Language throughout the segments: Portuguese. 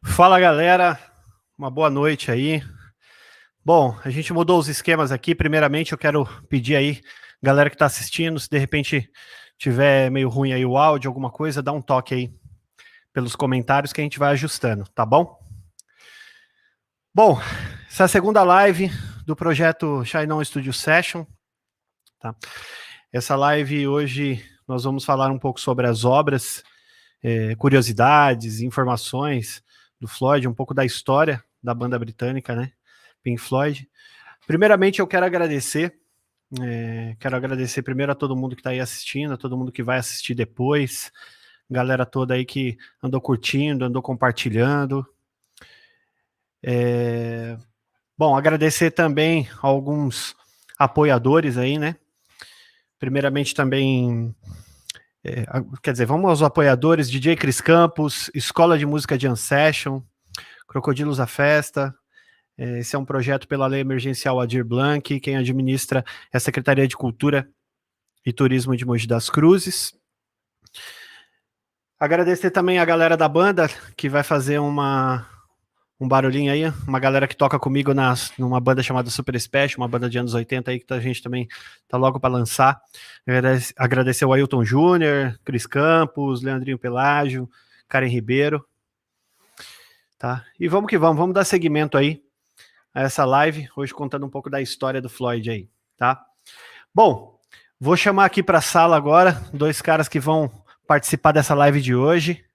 Fala, galera, uma boa noite aí. Bom, a gente mudou os esquemas aqui. Primeiramente, eu quero pedir aí, galera que está assistindo, se de repente tiver meio ruim aí o áudio, alguma coisa, dá um toque aí pelos comentários que a gente vai ajustando, tá bom? Bom, essa é a segunda live do projeto Shine On Studio Session, tá? Essa live hoje nós vamos falar um pouco sobre as obras, curiosidades, informações do Floyd, um pouco da história da banda britânica, né? Pink Floyd. Primeiramente, eu quero agradecer primeiro a todo mundo que está aí assistindo, a todo mundo que vai assistir depois, galera toda aí que andou curtindo, andou compartilhando. Bom, agradecer também a alguns apoiadores aí, né? Primeiramente também, quer dizer, vamos aos apoiadores: DJ Cris Campos, Escola de Música Jam Session, Crocodilos à Festa. Esse é um projeto pela Lei Emergencial Aldir Blanc. Quem administra é a Secretaria de Cultura e Turismo de Mogi das Cruzes. Agradecer também a galera da banda, que vai fazer um barulhinho aí, uma galera que toca comigo numa banda chamada Super Special, uma banda de anos 80 aí, que a gente também tá logo para lançar. Agradecer o Ailton Júnior, Cris Campos, Leandrinho Pelágio, Karen Ribeiro. Tá? E vamos que vamos dar seguimento aí a essa live, hoje contando um pouco da história do Floyd aí, tá? Bom, vou chamar aqui para a sala agora dois caras que vão participar dessa live de hoje.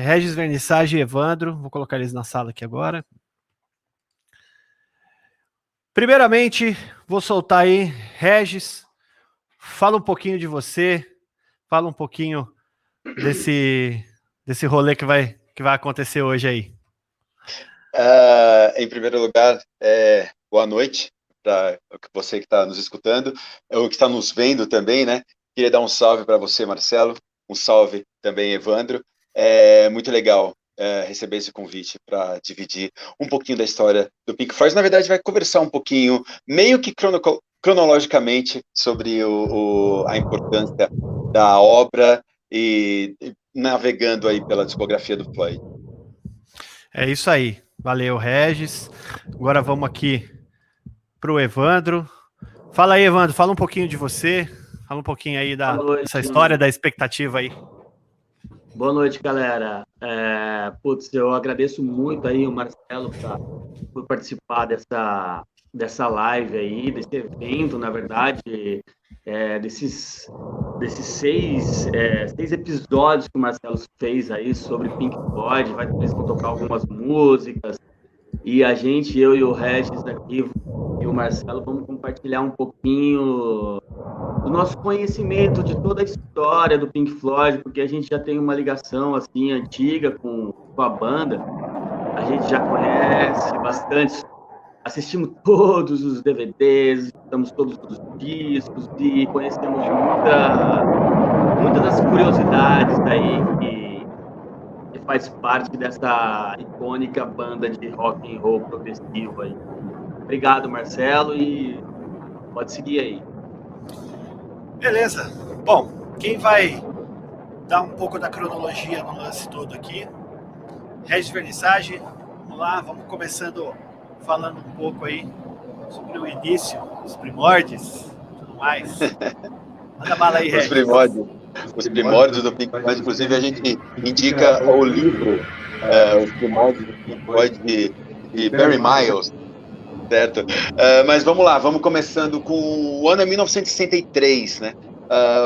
Regis Vernissage e Evandro, vou colocar eles na sala aqui agora. Primeiramente, vou soltar aí, Regis, fala um pouquinho de você, fala um pouquinho desse rolê que vai acontecer hoje aí. Em primeiro lugar, boa noite para você que está nos escutando, ou que está nos vendo também, né? Queria dar um salve para você, Marcelo, um salve também, Evandro. É muito legal receber esse convite para dividir um pouquinho da história do Pink Floyd. Na verdade, vai conversar um pouquinho, meio que cronologicamente, sobre a importância da obra e navegando aí pela discografia do Floyd. É isso aí. Valeu, Regis. Agora vamos aqui para o Evandro. Fala aí, Evandro, fala um pouquinho de você, fala um pouquinho aí dessa história, da expectativa aí. Boa noite, galera. Eu agradeço muito aí o Marcelo por participar dessa live aí, desse evento, na verdade, desses 6 episódios que o Marcelo fez aí sobre Pink Floyd. Eles vão tocar algumas músicas, e eu e o Regis aqui e o Marcelo vamos compartilhar um pouquinho do nosso conhecimento de toda a história do Pink Floyd, porque a gente já tem uma ligação assim antiga com a banda. A gente já conhece bastante, assistimos todos os DVDs, estamos todos os discos e conhecemos muitas das curiosidades aí que faz parte dessa icônica banda de rock and roll progressivo aí. Obrigado, Marcelo, e pode seguir aí. Beleza. Bom, quem vai dar um pouco da cronologia no lance todo aqui? Regis Vernissage. Vamos lá, vamos começando falando um pouco aí sobre o início, os primórdios e tudo mais. Manda bala aí, Regis. Os primórdios do Pink Floyd, inclusive a gente indica o livro Os Primórdios do Pink Floyd de Barry Miles, certo? Mas vamos lá, vamos começando com o ano 1963, né?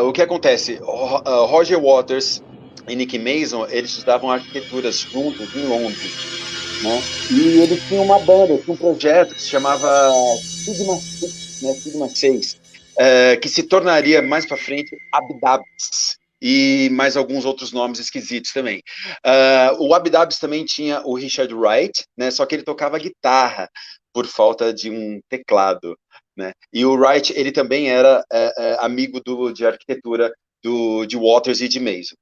O que acontece? Roger Waters e Nick Mason, eles estudavam arquiteturas juntos em Londres, né? E eles tinham uma banda, tinham um projeto que se chamava Sigma 6, que se tornaria mais para frente Abdabs, e mais alguns outros nomes esquisitos também. O Abdabs também tinha o Richard Wright, né? Só que ele tocava guitarra por falta de um teclado, né? E o Wright, ele também era amigo de arquitetura de Waters e de Mason.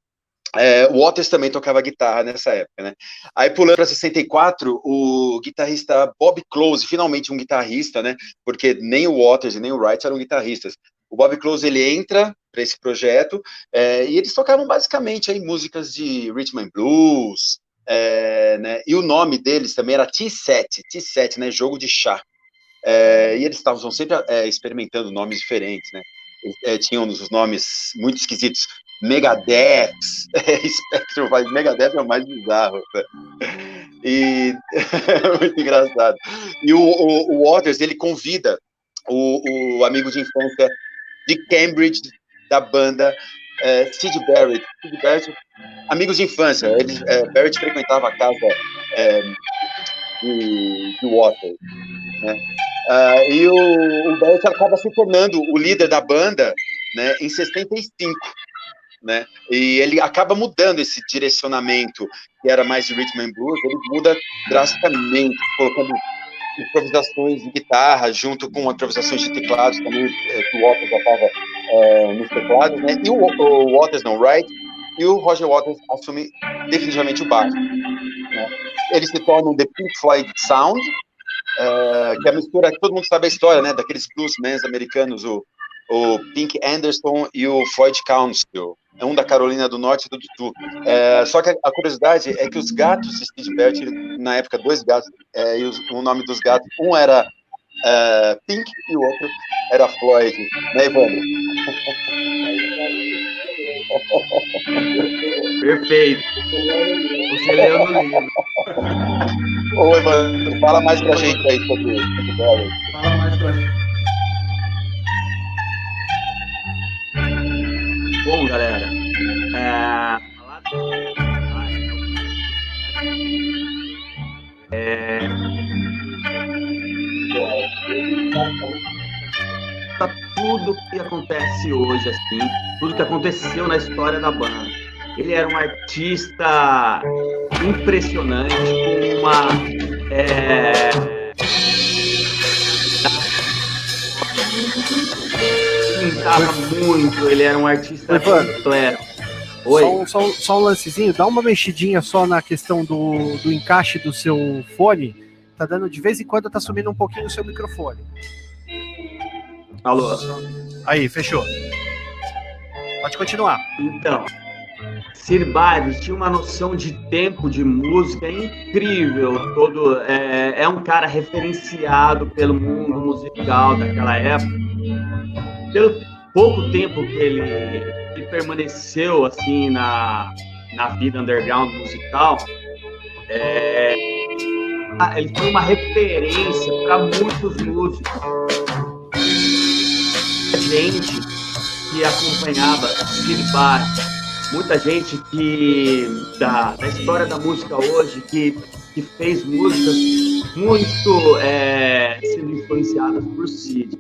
O Waters também tocava guitarra nessa época, né? Aí pulando para 64, o guitarrista Bob Close, finalmente um guitarrista, né? Porque nem o Waters e nem o Wright eram guitarristas. O Bob Close, ele entra para esse projeto e eles tocavam basicamente aí músicas de rhythm and blues, né? E o nome deles também era T7, né? Jogo de chá. E eles estavam sempre experimentando nomes diferentes, né? Tinham os nomes muito esquisitos, Megadeth, Spectrum, Megadeth é o mais bizarro, né? E muito engraçado. E o Waters, ele convida o amigo de infância de Cambridge, da banda Sid Barrett. Sid Barrett, amigos de infância, Barrett frequentava a casa de Waters, né? E o Barrett acaba se tornando o líder da banda, né, em 65, né? E ele acaba mudando esse direcionamento que era mais de rhythm and blues, ele muda drasticamente, colocando improvisações de guitarra junto com improvisações de teclados também, que o Waters já estava nos teclados, né? E o Waters não, Wright, e o Roger Waters assume definitivamente o baixo, né? Eles se tornam The Pink Floyd Sound, que é a mistura, que todo mundo sabe a história, né, daqueles bluesmen americanos, o Pink Anderson e o Floyd Council, um da Carolina do Norte e do Sul. Só que a curiosidade é que os gatos de Sid Barrett, na época, 2 gatos, e o nome dos gatos, um era Pink e o outro era Floyd, né, Evandro? Perfeito. Você leu no livro. Ô, Evandro, fala mais pra gente aí sobre Sid Barrett. Fala mais pra gente. Bom, galera, tudo que acontece hoje, assim, tudo que aconteceu na história da banda. Ele era um artista impressionante, com uma pintava muito, ele era um artista completo. Oi. Só um lancezinho, dá uma mexidinha só na questão do encaixe do seu fone. Tá dando, de vez em quando tá sumindo um pouquinho o seu microfone. Alô? Aí, fechou. Pode continuar. Então, Sid Barrett tinha uma noção de tempo de música incrível. É um cara referenciado pelo mundo musical daquela época. Pelo pouco tempo que ele permaneceu assim na vida underground musical, ele foi uma referência para muitos músicos. Gente que acompanhava Sid Barrett, muita gente que da história da música hoje que fez músicas muito sendo influenciadas por Sid.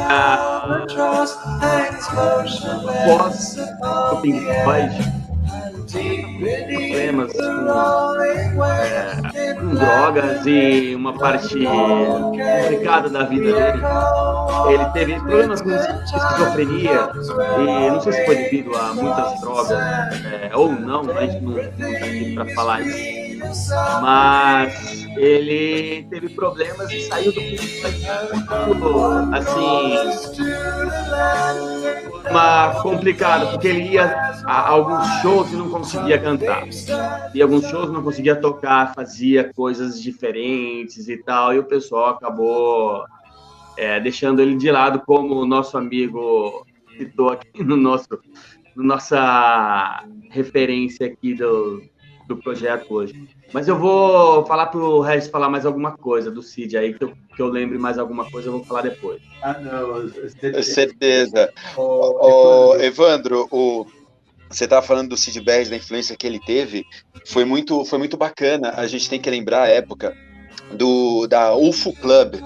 Após o Pink Floyd problemas com drogas e uma parte complicada da vida dele. Ele teve problemas com esquizofrenia e não sei se foi devido a muitas drogas ou não, a gente não está aqui para falar isso. Mas ele teve problemas e saiu do Pink Floyd assim, complicado, porque ele ia a alguns shows e não conseguia cantar. E alguns shows não conseguia tocar, fazia coisas diferentes e tal, e o pessoal acabou deixando ele de lado, como o nosso amigo citou aqui no nossa referência aqui do projeto hoje. Mas eu vou falar pro Regis falar mais alguma coisa do Sid aí, que eu lembre mais alguma coisa, eu vou falar depois. Não, certeza. Evandro, você estava falando do Sid Barrett, da influência que ele teve, foi muito bacana. A gente tem que lembrar a época da UFO Club.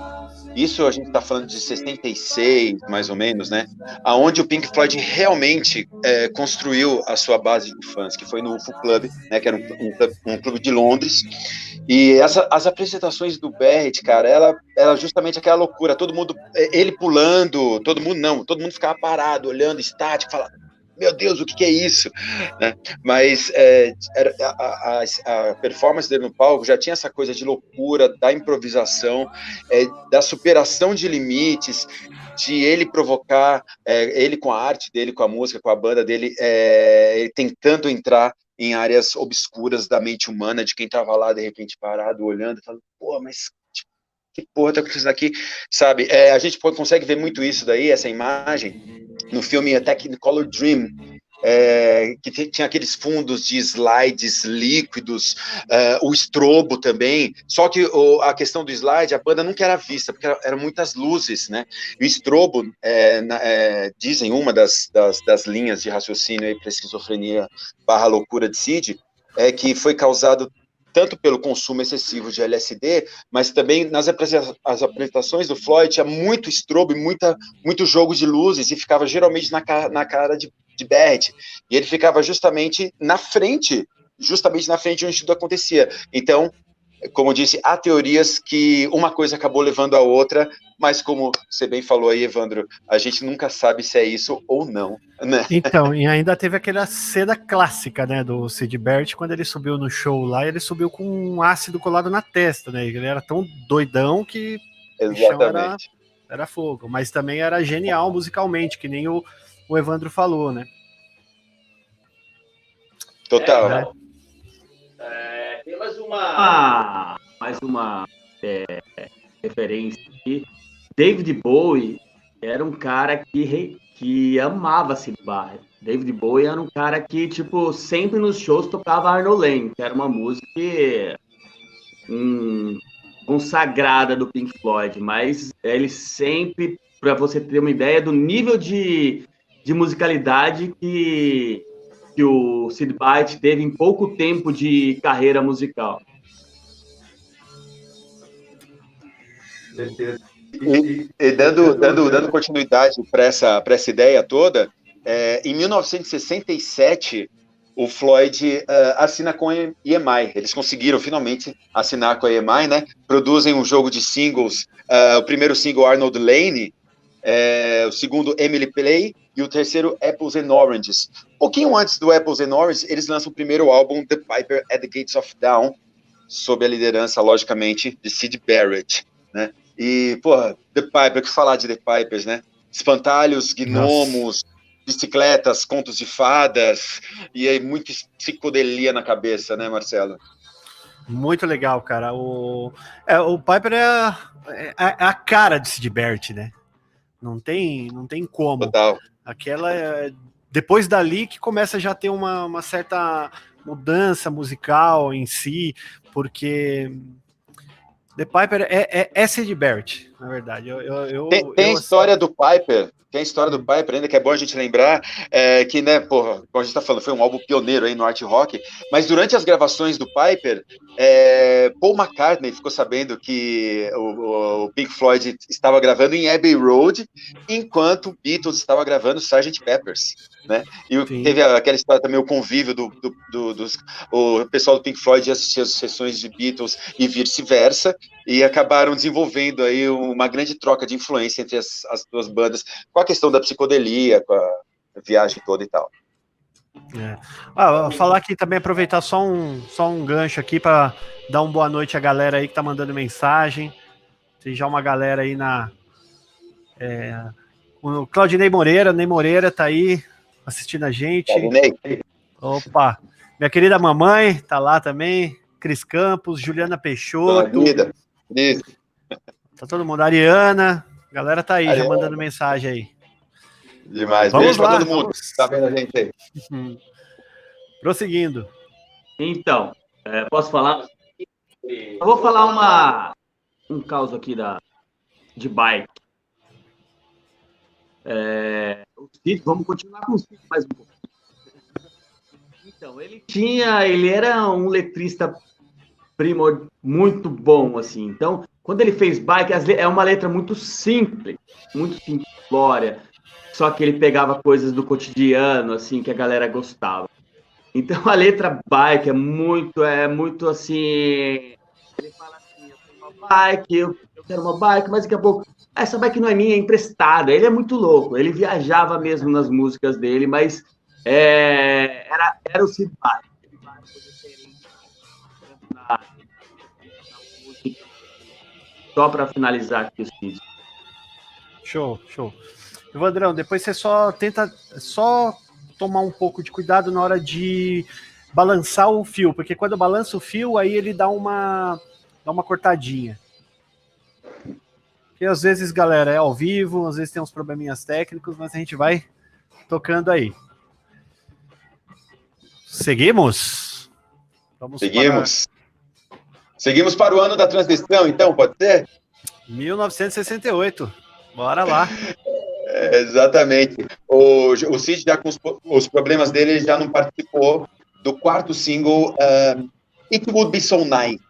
Isso a gente está falando de 66, mais ou menos, né? Aonde o Pink Floyd realmente construiu a sua base de fãs, que foi no UFO Club, né? Que era um clube de Londres. E as apresentações do Barrett, cara, era justamente aquela loucura. Todo mundo, ele pulando, todo mundo ficava parado, olhando, estático, falando, meu Deus, o que é isso? Né? Mas a performance dele no palco já tinha essa coisa de loucura, da improvisação, da superação de limites, de ele provocar, ele com a arte dele, com a música, com a banda dele, ele tentando entrar em áreas obscuras da mente humana, de quem estava lá, de repente, parado, olhando, falando, pô, mas que porra tá acontecendo aqui, sabe? A gente consegue ver muito isso daí, essa imagem, no filme A Technicolor Dream, que tinha aqueles fundos de slides líquidos, o estrobo também, só que a questão do slide, a banda nunca era vista, porque eram muitas luzes, né? E o estrobo, dizem uma das linhas de raciocínio para esquizofrenia / loucura de Sid, é que foi causado tanto pelo consumo excessivo de LSD, mas também nas apresentações do Floyd tinha muito estrobo e muito jogo de luzes, e ficava geralmente na cara de Barrett, e ele ficava justamente na frente onde tudo acontecia. Então, como eu disse, há teorias que uma coisa acabou levando a outra, mas como você bem falou aí, Evandro, a gente nunca sabe se é isso ou não, né? Então, e ainda teve aquela cena clássica, né, do Sid Barrett, quando ele subiu no show lá, ele subiu com um ácido colado na testa, né, ele era tão doidão que o chão era fogo, mas também era genial musicalmente, que nem o Evandro falou, né? Total. Tem mais uma referência aqui. David Bowie era um cara que amava Sid Barrett. David Bowie era um cara que, tipo, sempre nos shows tocava Arnold Layne, que era uma música consagrada do Pink Floyd, mas ele sempre, para você ter uma ideia do nível de musicalidade que o Sid Barrett teve em pouco tempo de carreira musical. E dando continuidade para essa ideia toda, em 1967, o Floyd assina com a EMI. Eles conseguiram finalmente assinar com a EMI, né? Produzem um jogo de singles, o primeiro single Arnold Layne, o segundo Emily Play e o terceiro Apples and Oranges. Um pouquinho antes do Apples and Oranges, eles lançam o primeiro álbum The Piper at the Gates of Dawn, sob a liderança, logicamente, de Sid Barrett, né? E, porra, The Piper, o que falar de The Pipers, né? Espantalhos, gnomos, bicicletas, contos de fadas, e aí muita psicodelia na cabeça, né, Marcelo? Muito legal, cara. O Piper é a cara de Sid Barrett, né? Não tem como. Total. Aquela depois dali que começa já a ter uma certa mudança musical em si, porque The Piper é Sid Barrett, na verdade. Tem a história do Piper. Tem a história do Piper ainda, que é bom a gente lembrar, que, né, porra, como a gente tá falando, foi um álbum pioneiro aí no art rock, mas durante as gravações do Piper, Paul McCartney ficou sabendo que o Pink Floyd estava gravando em Abbey Road, enquanto o Beatles estava gravando Sgt. Peppers, né? E teve aquela história também, o convívio o pessoal do Pink Floyd assistia as sessões de Beatles e vice-versa, e acabaram desenvolvendo aí uma grande troca de influência entre as duas bandas, com a questão da psicodelia, com a viagem toda e tal. Vou falar aqui também, aproveitar só um gancho aqui para dar uma boa noite à galera aí que tá mandando mensagem. Tem já uma galera aí o Claudinei Moreira, Ney Moreira tá aí assistindo a gente. Claudinei. Opa, minha querida mamãe tá lá também, Cris Campos, Juliana Peixoto. Isso. Tá todo mundo, Ariana, a galera tá aí, Ariana, já mandando mensagem aí. Demais, vamos beijo lá, pra todo mundo que tá vendo a gente aí. Prosseguindo. Então, posso falar? Eu vou falar um caos aqui de bike. Vamos continuar com o Cid mais um pouco. Então, ele era um letrista muito bom, assim. Então, quando ele fez bike, é uma letra muito simples, simplória, só que ele pegava coisas do cotidiano, assim, que a galera gostava. Então, a letra bike é muito assim, ele fala assim, eu tenho uma bike, eu quero uma bike, mas daqui a pouco, essa bike não é minha, é emprestada. Ele é muito louco, ele viajava mesmo nas músicas dele, mas Era o Sid Barrett. Sid Barrett foi referente na música. Só para finalizar aqui o Cid. Show. Evandrão, depois você só tenta tomar um pouco de cuidado na hora de balançar o fio, porque quando balança o fio, aí ele dá uma cortadinha. Porque às vezes, galera, é ao vivo, às vezes tem uns probleminhas técnicos, mas a gente vai tocando aí. Seguimos? Seguimos para o ano da transição, então, pode ser? 1968. Bora lá. Exatamente. O Cid, já com os problemas dele, ele já não participou do quarto single, It Would Be So Nice,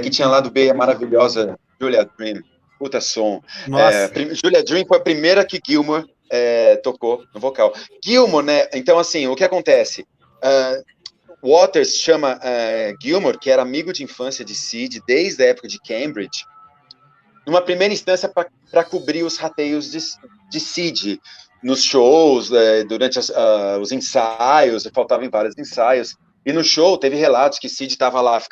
que tinha lá do B, a maravilhosa Julia Dream. Puta som. Julia Dream foi a primeira que Gilmour tocou no vocal. Gilmour, né? Então, assim, o que acontece? Waters chama Gilmour, que era amigo de infância de Cid, desde a época de Cambridge, numa primeira instância para cobrir os rateios de Cid nos shows, durante os ensaios, faltavam vários ensaios, e no show teve relatos que Cid estava lá,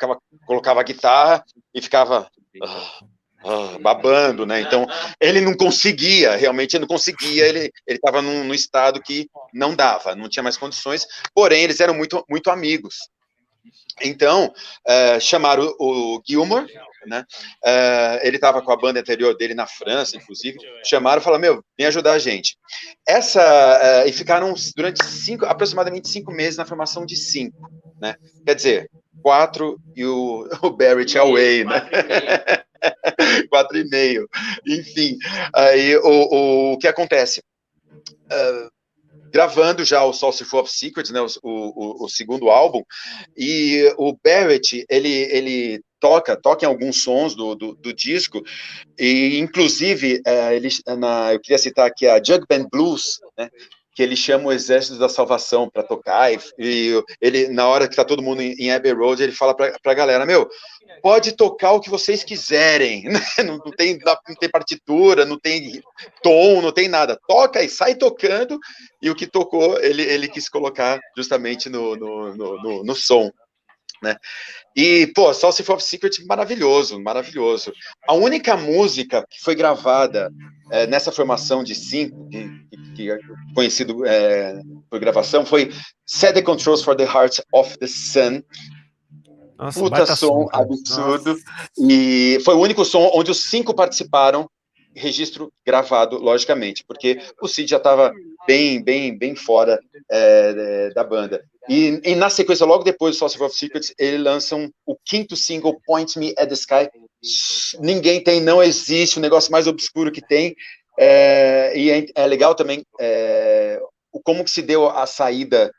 colocava a guitarra e ficava babando, né? Então ele não conseguia, realmente ele não conseguia, ele estava num estado que não dava, não tinha mais condições, porém eles eram muito, muito amigos. Então, chamaram o Gilmour, né? Ele estava com a banda anterior dele na França, inclusive. Chamaram e falaram: vem ajudar a gente. E ficaram durante aproximadamente 5 meses na formação de 5, né? Quer dizer, 4 e o Barrett away, né? 4,5. Enfim, aí o que acontece? Gravando já o Saucerful of Secrets, né, o segundo álbum, e o Barrett, ele toca em alguns sons do disco, e inclusive, eu queria citar aqui a Jug Band Blues, né, que ele chama o Exército da Salvação para tocar, e ele, na hora que tá todo mundo em Abbey Road, ele fala pra galera: pode tocar o que vocês quiserem, né? Não tem partitura, não tem tom, não tem nada, toca e sai tocando, e o que tocou, ele quis colocar justamente no som, né? E, Saucerful of Secret, maravilhoso. A única música que foi gravada nessa formação de 5, que é conhecido por gravação, foi Set the Controls for the Heart of the Sun. Nossa, puta som absurdo. Nossa. E foi o único som onde os 5 participaram, registro gravado, logicamente, porque o Cid já estava bem fora da banda. E na sequência, logo depois do Saucerful of Secrets, eles lançam o 5º single, Point Me at the Sky. Ninguém tem, não existe, o negócio mais obscuro que tem. E é legal também como que se deu a saída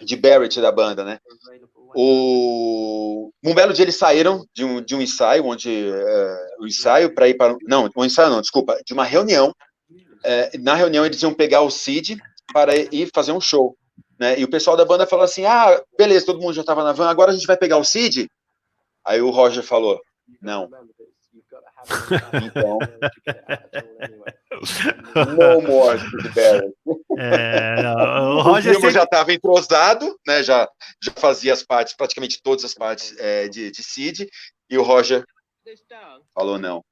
de Barrett da banda, né? Um belo dia eles saíram de um ensaio, onde o ensaio para ir para... Não, um ensaio não, desculpa, de uma reunião. Na reunião eles iam pegar o Cid para ir fazer um show, né? E o pessoal da banda falou assim: beleza, todo mundo já estava na van, agora a gente vai pegar o Cid? Aí o Roger falou: não. Então, no more Cid Barrett. O Roger já estava entrosado, né? Já fazia as partes, praticamente todas as partes de Cid, e o Roger falou não.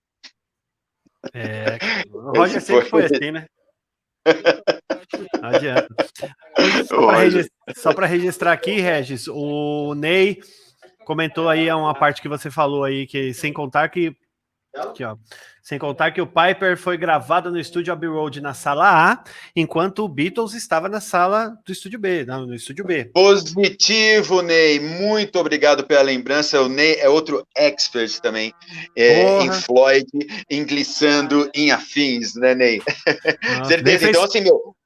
O Roger sempre foi assim, né? Não adianta. Só para registrar aqui, Regis, o Ney comentou aí uma parte que você falou aí, que sem contar que o Piper foi gravado no estúdio Abbey Road na sala A, enquanto o Beatles estava na sala do estúdio B, no estúdio B. Positivo, Ney. Muito obrigado pela lembrança. O Ney é outro expert também em Floyd, em glissando, em afins, né, Ney? Certeza. Então, assim,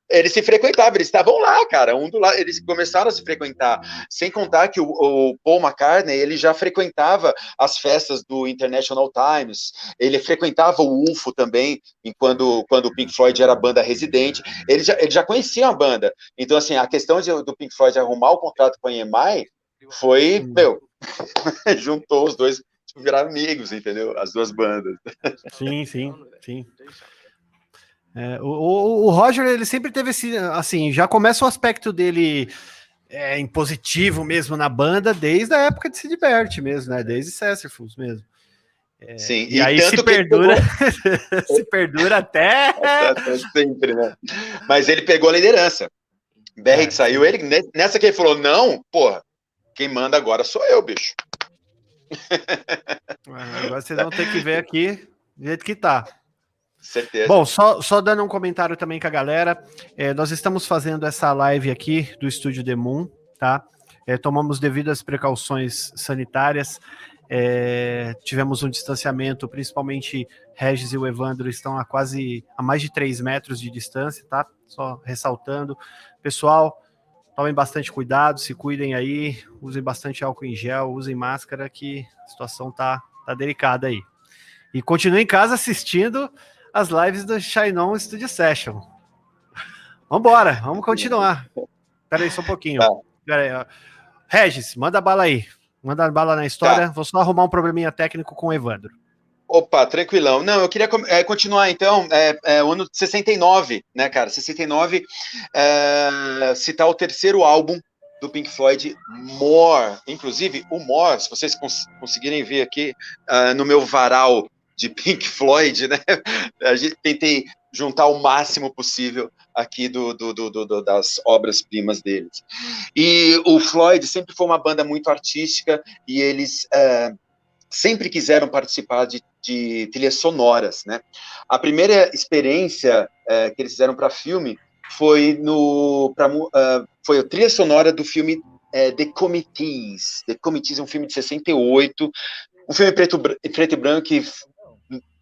eles se frequentavam, eles estavam lá, cara, um do lado, eles começaram a se frequentar, sem contar que o Paul McCartney, ele já frequentava as festas do International Times, ele frequentava o UFO também, quando o Pink Floyd era a banda residente, ele já conhecia a banda, então, assim, a questão do Pink Floyd arrumar o contrato com a EMI foi, juntou os dois, viraram amigos, entendeu? As duas bandas. Sim. O Roger, ele sempre teve esse, assim, já começa o aspecto dele impositivo mesmo na banda, desde a época de Se Diverte mesmo, né? Desde Sassafras mesmo. Sim, e aí se perdura, se perdura até sempre, né? Mas ele pegou a liderança. BR que saiu, ele nessa que ele falou, não, porra, quem manda agora sou eu, bicho. Agora vocês vão ter que ver aqui do jeito que tá. Certeza. Bom, só dando um comentário também com a galera, nós estamos fazendo essa live aqui do Estúdio The Moon, tá? Tomamos devidas precauções sanitárias, tivemos um distanciamento, principalmente Regis e o Evandro estão a mais de 3 metros de distância, tá? Só ressaltando. Pessoal, tomem bastante cuidado, se cuidem aí, usem bastante álcool em gel, usem máscara, que a situação tá delicada aí. E continuem em casa assistindo as lives do Shinon Studio Session. Vambora, vamos continuar. Espera aí só um pouquinho. Tá. Regis, manda bala aí. Manda bala na história. Tá. Vou só arrumar um probleminha técnico com o Evandro. Opa, tranquilão. Não, eu queria continuar, então, o ano de 69, né, cara? 69, citar o terceiro álbum do Pink Floyd, More. Inclusive, o More, se vocês conseguirem ver aqui no meu varal de Pink Floyd, né? Tentei juntar o máximo possível aqui das obras-primas deles. E o Floyd sempre foi uma banda muito artística e eles sempre quiseram participar de trilhas sonoras, né? A primeira experiência que eles fizeram para filme foi foi a trilha sonora do filme The Committees. The Committees é um filme de 68, um filme preto e branco que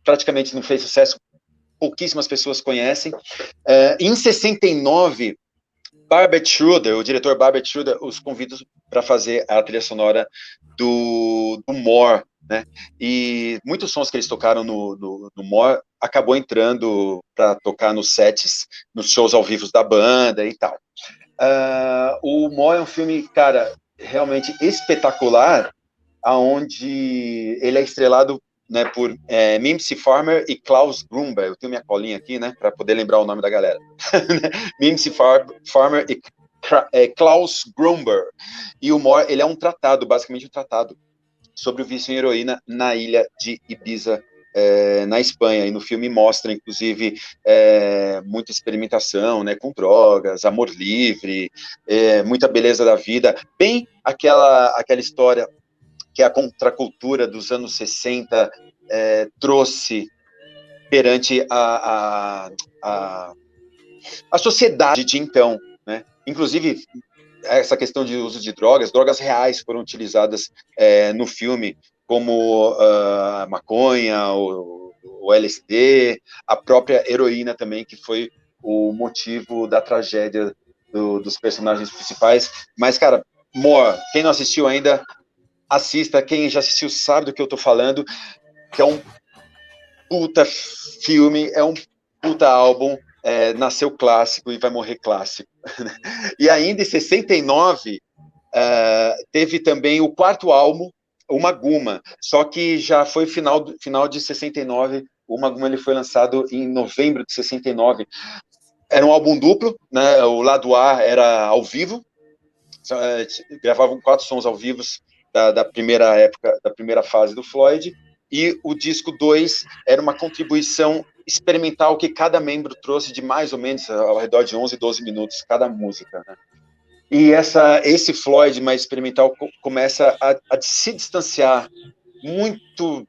praticamente não fez sucesso, pouquíssimas pessoas conhecem. Em 69, Barbet Schroeder, o diretor Barbet Schroeder, os convida para fazer a trilha sonora do More, né? E muitos sons que eles tocaram no More acabou entrando para tocar nos sets, nos shows ao vivo da banda e tal. O More é um filme, cara, realmente espetacular, aonde ele é estrelado, né, por Mimsy Farmer e Klaus Grumber. Eu tenho minha colinha aqui, né, para poder lembrar o nome da galera. Mimsy Farmer e Klaus Grumber. E o More, ele é basicamente um tratado sobre o vício em heroína na ilha de Ibiza, na Espanha. E no filme mostra, inclusive, muita experimentação, né, com drogas, amor livre, muita beleza da vida. Bem aquela história que a contracultura dos anos 60 trouxe perante a sociedade de então, né? Inclusive, essa questão de uso de drogas reais foram utilizadas no filme, como a maconha, o LSD, a própria heroína também, que foi o motivo da tragédia dos personagens principais. Mas, cara, More, quem não assistiu ainda, assista. Quem já assistiu sabe do que eu tô falando, que é um puta filme, é um puta álbum, nasceu clássico e vai morrer clássico. E ainda em 69, teve também o quarto álbum, o Maguma, só que já foi final de 69, o Maguma ele foi lançado em novembro de 69. Era um álbum duplo, né? O lado A era ao vivo, gravavam 4 sons ao vivo, da primeira época, da primeira fase do Floyd, e o disco 2 era uma contribuição experimental que cada membro trouxe de mais ou menos ao redor de 11, 12 minutos cada música, né? E esse Floyd mais experimental começa a se distanciar muito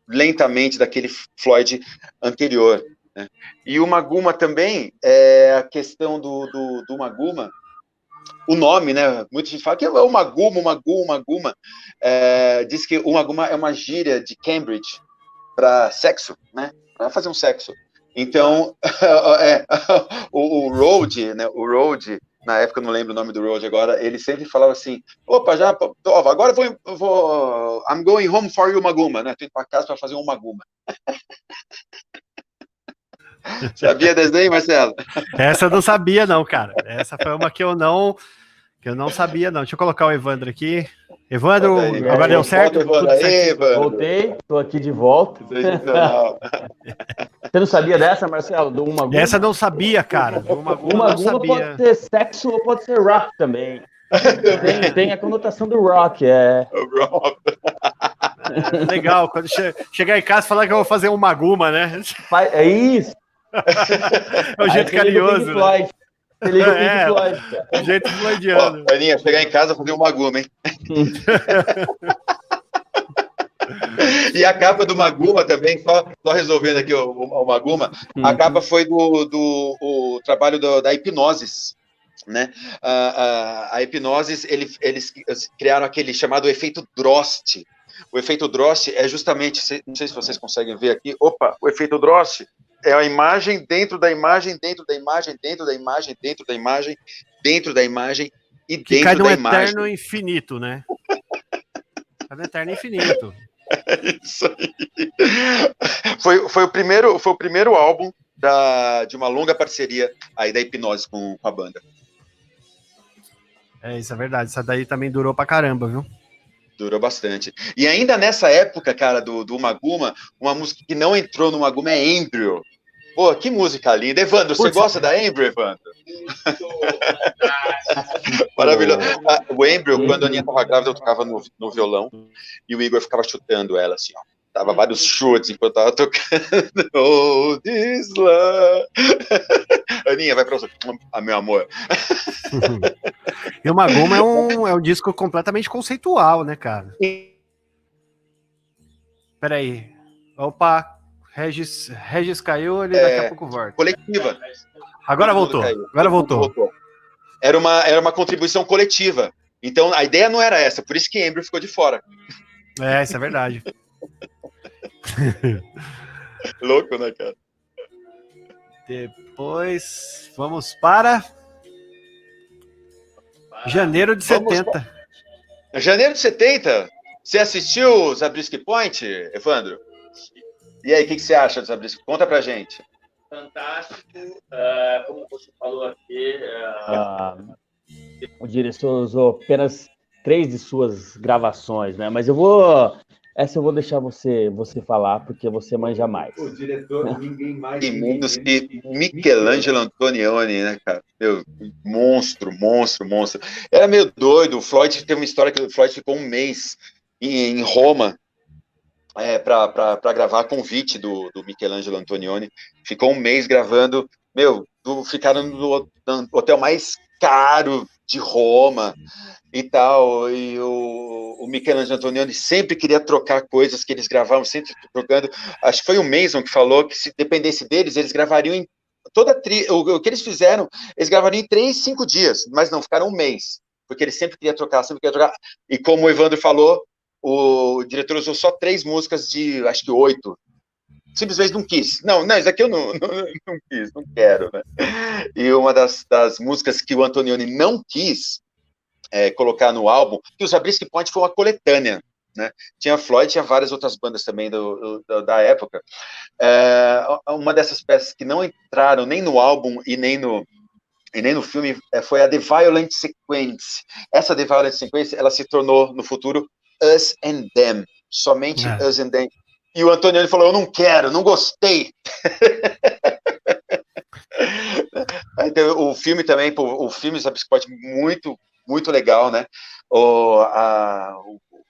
lentamente daquele Floyd anterior, né? E o Maguma também, a questão do Maguma, o nome, né? Muita gente fala que é o Maguma. Diz que o Maguma é uma gíria de Cambridge para sexo, né? Para fazer um sexo. Então, o Road, né? O Road, na época eu não lembro o nome do Road agora, ele sempre falava assim: opa, agora eu vou I'm going home for you, Maguma, né? Tô indo para casa para fazer um Maguma. Sabia desse daí, Marcelo? Essa eu não sabia, não, cara. Essa foi uma que eu não sabia, não. Deixa eu colocar o Evandro aqui. Evandro, agora deu certo? Evandro. Voltei, tô aqui de volta. Você não sabia dessa, Marcelo? Do Uma Guma? Essa não sabia, cara. Uma Guma pode ser sexo ou pode ser rock também. Tem a conotação do rock. Legal, quando chegar em casa e falar que eu vou fazer uma Guma, né? É isso. É um jeito carinhoso. Né? Você liga o Pink Floyd, cara. É um jeito floydiano. Aninha, chegar em casa e fazer uma Guma, hein? E a capa do Maguma também, só resolvendo aqui o Maguma, a capa foi do trabalho da Hipnoses, né? A Hipnoses, eles criaram aquele chamado efeito Drost. O efeito Drost é justamente, não sei se vocês conseguem ver aqui, o efeito Drost é a imagem dentro da imagem, dentro da imagem, dentro da imagem, dentro da imagem, dentro da imagem e que dentro da imagem. Cai no eterno infinito, né? Cai no eterno infinito. É isso aí. Foi o primeiro álbum de uma longa parceria aí da Hipnose com a banda. Isso é verdade. Essa daí também durou pra caramba, viu? Durou bastante. E ainda nessa época, cara, do Maguma, uma música que não entrou no Maguma é Embryo. Pô, que música linda. Evandro, você gosta da Embryo, Evandro? Maravilhoso. O Embryo, quando a Aninha estava grávida, eu tocava no violão e o Igor ficava chutando ela, assim, ó. Dava vários chutes enquanto tava tocando. Oh, this love. Aninha, vai pra você. Meu amor. E o Maguma é um disco completamente conceitual, né, cara? Peraí. Opa, Regis caiu, ele daqui a pouco volta. Coletiva. Agora voltou. Era uma contribuição coletiva. Então, a ideia não era essa, por isso que Embryo ficou de fora. Isso é verdade. Louco, né, cara? Depois, vamos para janeiro de 70. Janeiro de 70? Você assistiu Zabriskie Point, Evandro? E aí, o que você acha do Zabriskie? Conta pra gente. Fantástico. Como você falou aqui, o diretor usou apenas 3 de suas gravações, né? Mas eu vou deixar você falar, porque você manja mais. O diretor, ninguém mais. E menos que Michelangelo Antonioni, né, cara? Meu, monstro. Era meio doido. O Floyd teve uma história que o Floyd ficou um mês em Roma para gravar a convite do Michelangelo Antonioni. Ficou um mês gravando. Meu, ficaram no hotel mais caro de Roma e tal, e o Michelangelo Antonioni sempre queria trocar coisas que eles gravavam, sempre trocando. Acho que foi o Mason que falou que se dependesse deles, eles gravariam em o que eles fizeram, eles gravariam em 3, 5 dias, mas não, ficaram um mês, porque ele sempre queria trocar, e como o Evandro falou, o diretor usou só 3 músicas de, acho que 8, simplesmente não quis. Não, isso aqui eu não quis, não quero, né? E uma das músicas que o Antonioni não quis colocar no álbum, que o Zabriskie Point foi uma coletânea, né? Tinha Floyd, tinha várias outras bandas também da época. Uma dessas peças que não entraram nem no álbum e nem no filme foi a The Violent Sequence. Essa The Violent Sequence, ela se tornou no futuro Us and Them, somente Us and Them. E o Antonioni falou, eu não quero, não gostei. O filme também, o filme Zabriskie Point, muito legal, né? O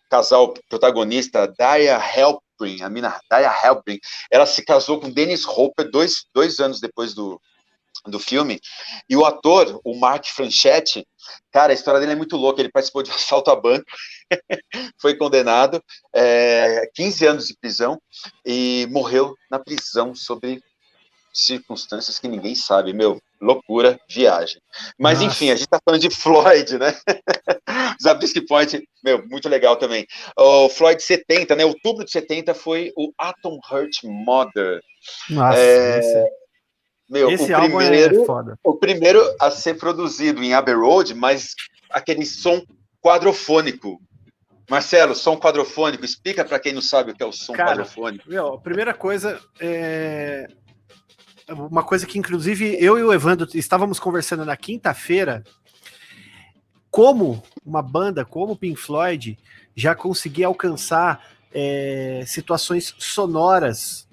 casal protagonista, Daya Halprin, a mina Daya Halprin, ela se casou com Dennis Hopper 2 anos depois do filme, e o ator, o Mark Franchetti, cara, a história dele é muito louca, ele participou de um assalto a banco, foi condenado, 15 anos de prisão, e morreu na prisão sob circunstâncias que ninguém sabe, meu, loucura, viagem. Mas, enfim, a gente tá falando de Floyd, né? Zabriskie Point, meu, muito legal também. O Floyd 70, né? Outubro de 70 foi o Atom Heart Mother. Nossa, esse álbum é foda. O primeiro a ser produzido em Abbey Road, mas aquele som quadrofônico. Marcelo, som quadrofônico, explica para quem não sabe o que é o som quadrofônico. A primeira coisa uma coisa que, inclusive, eu e o Evandro estávamos conversando na quinta-feira, como uma banda como o Pink Floyd já conseguia alcançar situações sonoras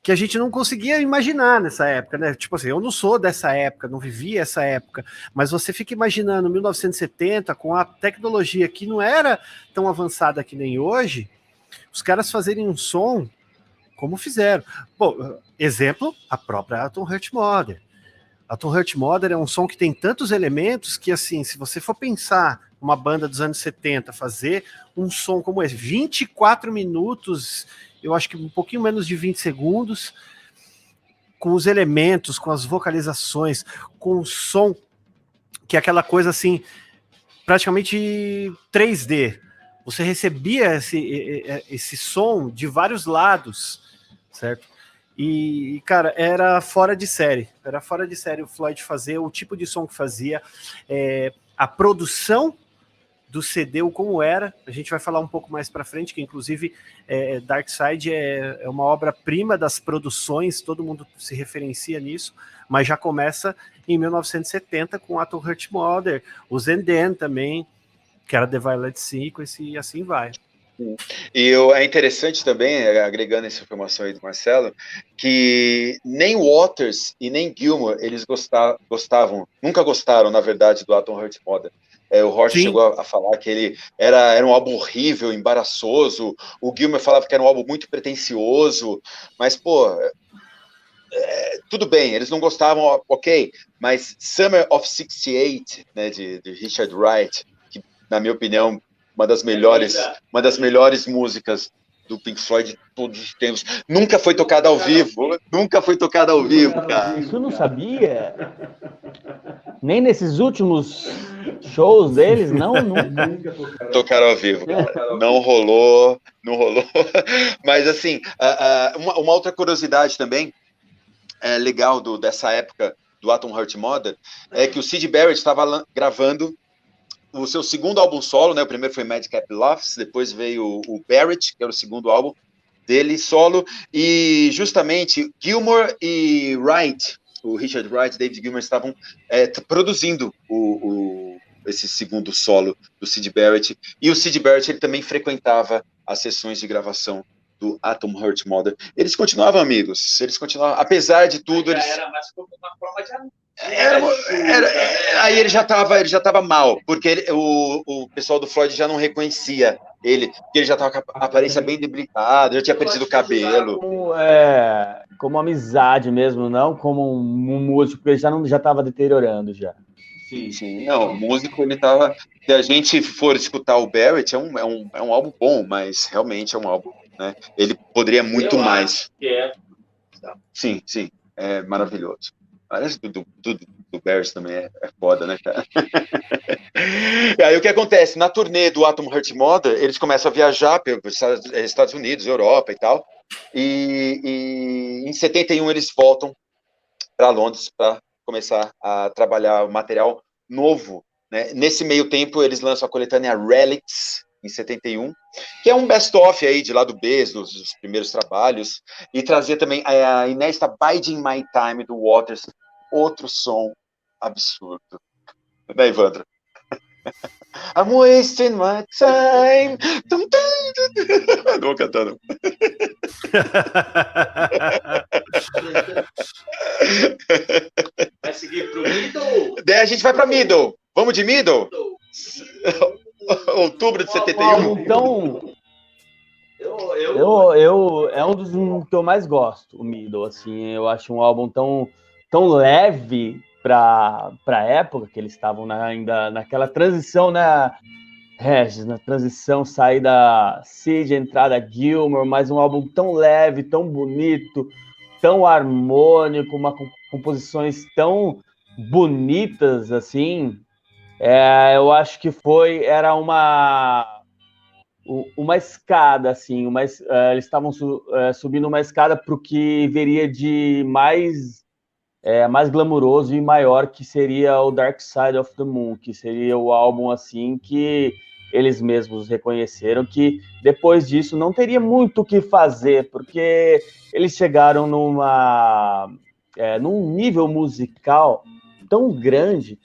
que a gente não conseguia imaginar nessa época, né? Tipo assim, eu não sou dessa época, não vivi essa época, mas você fica imaginando 1970 com a tecnologia que não era tão avançada que nem hoje, os caras fazerem um som como fizeram. Bom, exemplo, a própria Atom Heart Mother. Atom Heart Mother é um som que tem tantos elementos que, assim, se você for pensar uma banda dos anos 70 fazer um som como esse, 24 minutos, eu acho que um pouquinho menos de 20 segundos, com os elementos, com as vocalizações, com o som, que é aquela coisa assim, praticamente 3D. Você recebia esse som de vários lados, certo? E, cara, era fora de série. Era fora de série o Floyd fazer o tipo de som que fazia, a produção do CD, como era. A gente vai falar um pouco mais para frente, que inclusive Dark Side é uma obra-prima das produções, todo mundo se referencia nisso, mas já começa em 1970 com Atom Heart Mother, o Zenden também, que era The Violet Sequence, e assim vai. E é interessante também, agregando essa informação aí do Marcelo, que nem Waters e nem Gilmour, eles gostavam, nunca gostaram, na verdade, do Atom Heart Mother. O Horst chegou a falar que ele era um álbum horrível, embaraçoso. O Gilmour falava que era um álbum muito pretencioso. Mas, pô, tudo bem, eles não gostavam, ok. Mas Summer of 68, né, de Richard Wright, que, na minha opinião, uma das melhores músicas do Pink Floyd de todos os tempos. Nunca foi tocada ao vivo. Nunca foi tocada ao vivo, cara. Isso eu não sabia. Nem nesses últimos shows deles, não. Tocaram ao vivo, cara. Não rolou. Mas, assim, uma outra curiosidade também, legal dessa época do Atom Heart Mother, é que o Syd Barrett estava gravando o seu segundo álbum solo, né? O primeiro foi Madcap Loves, depois veio o Barrett, que era o segundo álbum dele solo, e justamente Gilmour e Wright, o Richard Wright e David Gilmour, estavam produzindo esse segundo solo do Syd Barrett, e o Syd Barrett ele também frequentava as sessões de gravação do Atom Heart Mother. Eles continuavam amigos, apesar de tudo, eles... Era mais como uma forma de... Aí ele já estava mal, porque o pessoal do Floyd já não reconhecia ele, porque ele já estava com a aparência bem debilitada, já tinha perdido o cabelo. Como amizade mesmo, não como um músico, porque ele já estava deteriorando já. Sim. Não, o músico, ele estava... Se a gente for escutar o Barrett, é um álbum bom, mas realmente é um álbum, né? Ele poderia muito mais. Sim, é maravilhoso. Parece do Barrett também é foda, né, cara? E aí o que acontece? Na turnê do Atom Heart Mother, eles começam a viajar pelos Estados Unidos, Europa e tal, e em 71 eles voltam para Londres para começar a trabalhar o material novo, né? Nesse meio tempo eles lançam a coletânea Relics, em 71, que é um best-of aí de lado B dos primeiros trabalhos, e trazia também a inédita Biding My Time do Waters, outro som absurdo. Né, Ivandro? I'm wasting my time. Não vou cantar, não. Vai seguir pro Middle? Daí a gente vai pra Middle. Vamos de Middle? Outubro de 71. Então, é um dos que eu mais gosto, o Middle, assim, eu acho um álbum tão leve para a época que eles estavam ainda naquela transição, né, Regis, na transição, saída Syd, entrada Gilmour, mas um álbum tão leve, tão bonito, tão harmônico, composições tão bonitas, assim. Eu acho que era uma escada, assim, eles estavam subindo uma escada para o que viria de mais glamuroso e maior, que seria o Dark Side of the Moon, que seria o álbum assim que eles mesmos reconheceram que depois disso não teria muito o que fazer, porque eles chegaram num nível musical tão grande,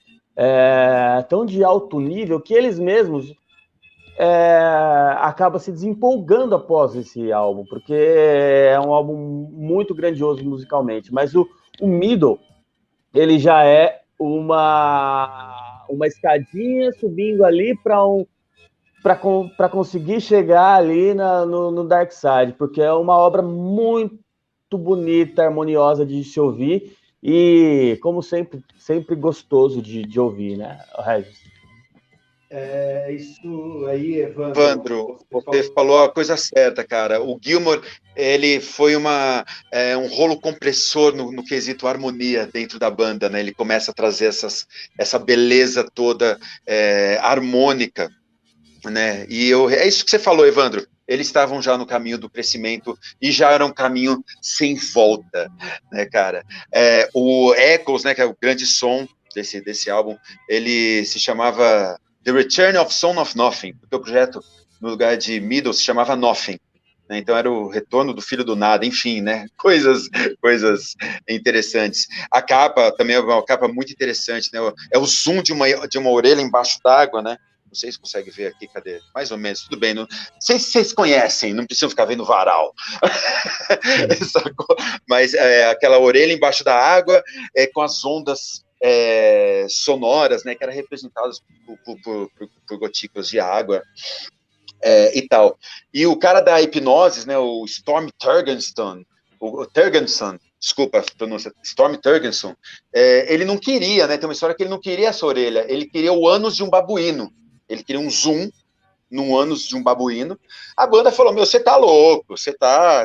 tão de alto nível, que eles mesmos acaba se desempolgando após esse álbum, porque é um álbum muito grandioso musicalmente. Mas o Middle, ele já é uma escadinha subindo ali para conseguir chegar ali no Dark Side, porque é uma obra muito bonita, harmoniosa de se ouvir e, como sempre gostoso de ouvir, né, Regis? Isso aí, Evandro, você falou a coisa certa, cara. O Gilmour, ele foi um rolo compressor no quesito harmonia dentro da banda, né? Ele começa a trazer essa beleza toda harmônica, né? E é isso que você falou, Evandro. Eles estavam já no caminho do crescimento e já era um caminho sem volta, né, cara? O Echoes, né, que é o grande som desse álbum, ele se chamava The Return of Son of Nothing, porque o projeto, no lugar de Middle, se chamava Nothing, né? Então era o retorno do filho do nada, enfim, né? Coisas interessantes. A capa também é uma capa muito interessante, né? É o zoom de uma orelha embaixo d'água, né? Não sei se consegue ver aqui, cadê? Mais ou menos, tudo bem. Não sei se vocês conhecem, não precisam ficar vendo varal. Mas aquela orelha embaixo da água, com as ondas sonoras, né, que eram representadas por gotículas de água e tal. E o cara da hipnose, né, o Storm Thorgerson, desculpa a pronúncia, Storm Thorgerson, ele não queria, né, tem uma história que ele não queria essa orelha, ele queria o ânus de um babuíno, ele queria um zoom no ânus de um babuíno. A banda falou, você tá louco, você tá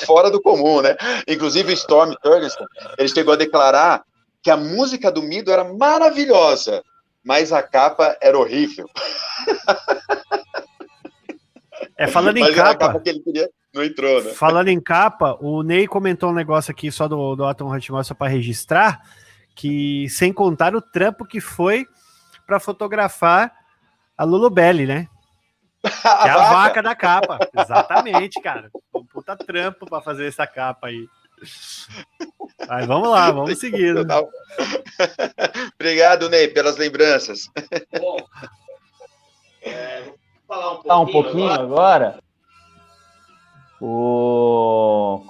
fora do comum, né? Inclusive o Storm Thorgerson, ele chegou a declarar que a música do Middle era maravilhosa, mas a capa era horrível. Falando em capa, a capa que ele queria não entrou, né? Falando em capa, o Ney comentou um negócio aqui só do Atom Heart Mouse para registrar, que sem contar o trampo que foi para fotografar a Lulu Belli, né? Que é a vaca da capa. Exatamente, cara. Um puta trampo para fazer essa capa aí. Mas vamos lá, vamos seguir. Obrigado, Ney, pelas lembranças. Bom, vou falar um pouquinho agora. Como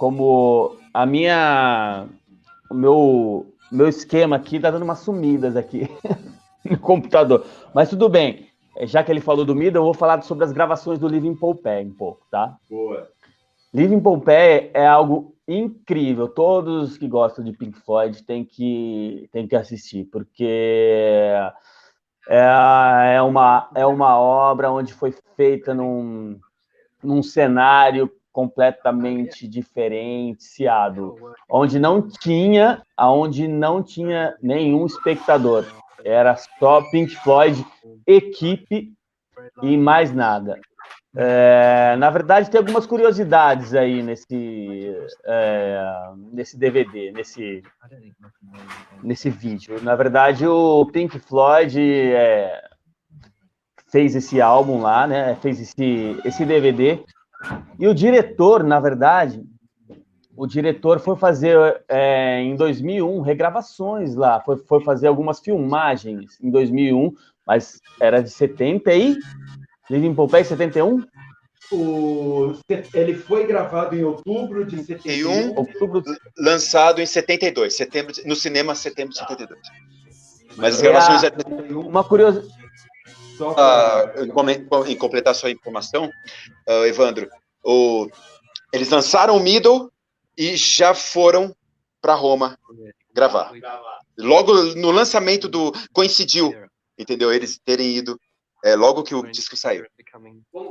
o meu esquema aqui tá dando umas sumidas aqui no computador. Mas tudo bem. Já que ele falou do Middle, eu vou falar sobre as gravações do Living Pompeii um pouco, tá? Boa. Living Pompeii é algo incrível. Todos que gostam de Pink Floyd têm que assistir, porque é uma obra onde foi feita num cenário completamente diferenciado, onde não tinha nenhum espectador. Era só Pink Floyd, equipe e mais nada. Na verdade, tem algumas curiosidades aí nesse DVD, nesse vídeo. Na verdade, o Pink Floyd fez esse álbum lá, né? Fez esse DVD. E o diretor, na verdade, foi fazer em 2001 regravações lá, foi fazer algumas filmagens em 2001, mas era de 70 e... Living Pompeii, 71? Ele foi gravado em outubro de 71. Lançado em 72, no cinema, setembro de 72. Mas as gravações... Uma curiosidade... em completar sua informação, Evandro, eles lançaram o Middle e já foram para Roma gravar. Logo no lançamento coincidiu, entendeu? Eles terem ido logo que o disco saiu.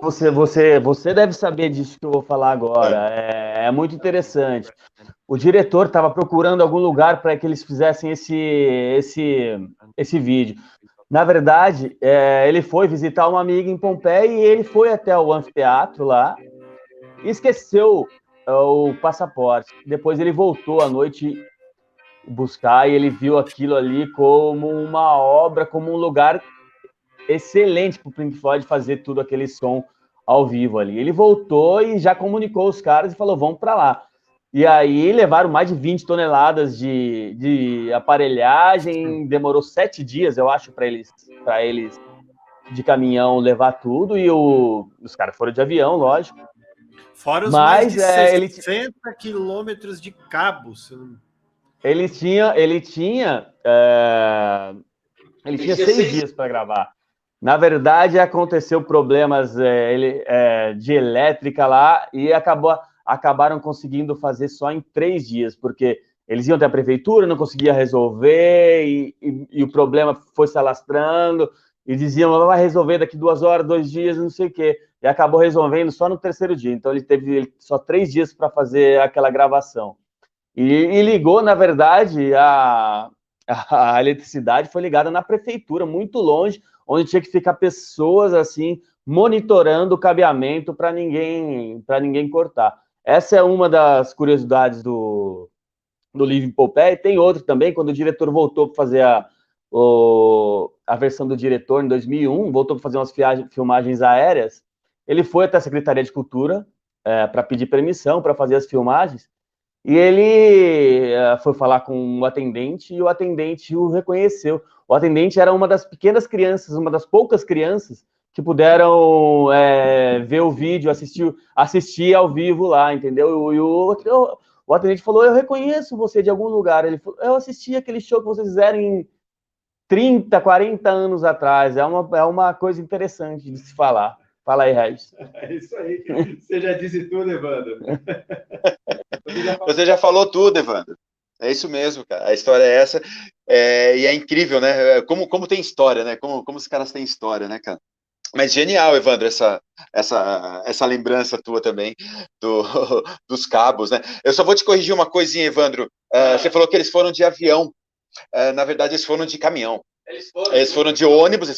Você deve saber disso que eu vou falar agora. É muito interessante. O diretor estava procurando algum lugar para que eles fizessem esse vídeo. Na verdade, ele foi visitar uma amiga em Pompeii e ele foi até o anfiteatro lá e esqueceu o passaporte. Depois ele voltou à noite buscar e ele viu aquilo ali como uma obra, como um lugar excelente para o Pink Floyd fazer tudo aquele som ao vivo ali. Ele voltou e já comunicou os caras e falou, vamos para lá. E aí levaram mais de 20 toneladas de aparelhagem, demorou 7 dias, eu acho, para eles de caminhão levar tudo, e os caras foram de avião, lógico. Fora os Mas, mais de 60 quilômetros de cabos. Ele tinha 6 dias para gravar. Na verdade, aconteceu problemas de elétrica lá e acabaram conseguindo fazer só em 3 dias, porque eles iam até a prefeitura, não conseguia resolver e o problema foi se alastrando e diziam, vai resolver daqui 2 horas, 2 dias, não sei o quê. E acabou resolvendo só no 3º dia. Então, ele teve só 3 dias para fazer aquela gravação. E ligou, na verdade, a eletricidade foi ligada na prefeitura, muito longe, onde tinha que ficar pessoas assim monitorando o cabeamento para ninguém cortar. Essa é uma das curiosidades do Living Pompeii. Tem outra também, quando o diretor voltou para fazer a versão do diretor em 2001, voltou para fazer umas filmagens aéreas, ele foi até a Secretaria de Cultura para pedir permissão para fazer as filmagens, e ele foi falar com o atendente, e o atendente o reconheceu. O atendente era uma das pequenas crianças, uma das poucas crianças que puderam ver o vídeo, assistir ao vivo lá, entendeu? E o atendente falou, eu reconheço você de algum lugar. Ele falou, eu assisti aquele show que vocês fizeram em 30, 40 anos atrás. É uma coisa interessante de se falar. Fala aí, Regis. É isso aí. Você já disse tudo, Evandro. Você já falou tudo, Evandro. É isso mesmo, cara. A história é essa. E é incrível, né? Como tem história, né? Como os caras têm história, né, cara? Mas genial, Evandro, essa lembrança tua também dos cabos, né? Eu só vou te corrigir uma coisinha, Evandro. Você falou que eles foram de avião. Na verdade, eles foram de caminhão. Eles foram de ônibus,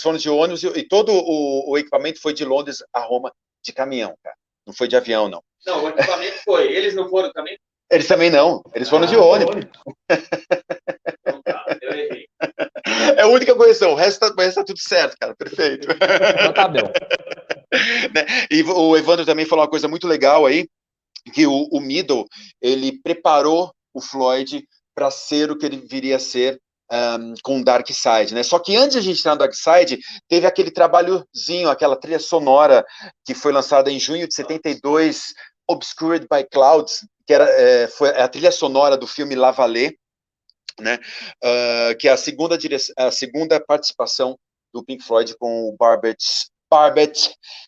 e todo o equipamento foi de Londres a Roma de caminhão, cara. Não foi de avião, não. Não, o equipamento foi. Eles não foram também? Eles também não. Eles foram de ônibus. Então tá, eu errei. É a única correção. O resto tá tudo certo, cara. Perfeito. Então tá bom. E o Evandro também falou uma coisa muito legal aí, que o Meadow, ele preparou o Floyd para ser o que ele viria a ser com Dark Side, né? Só que antes de a gente entrar no Dark Side, teve aquele trabalhozinho, aquela trilha sonora que foi lançada em junho de 72, Obscured by Clouds, que foi a trilha sonora do filme La Vallée, né? Que é a segunda participação do Pink Floyd com o Barbet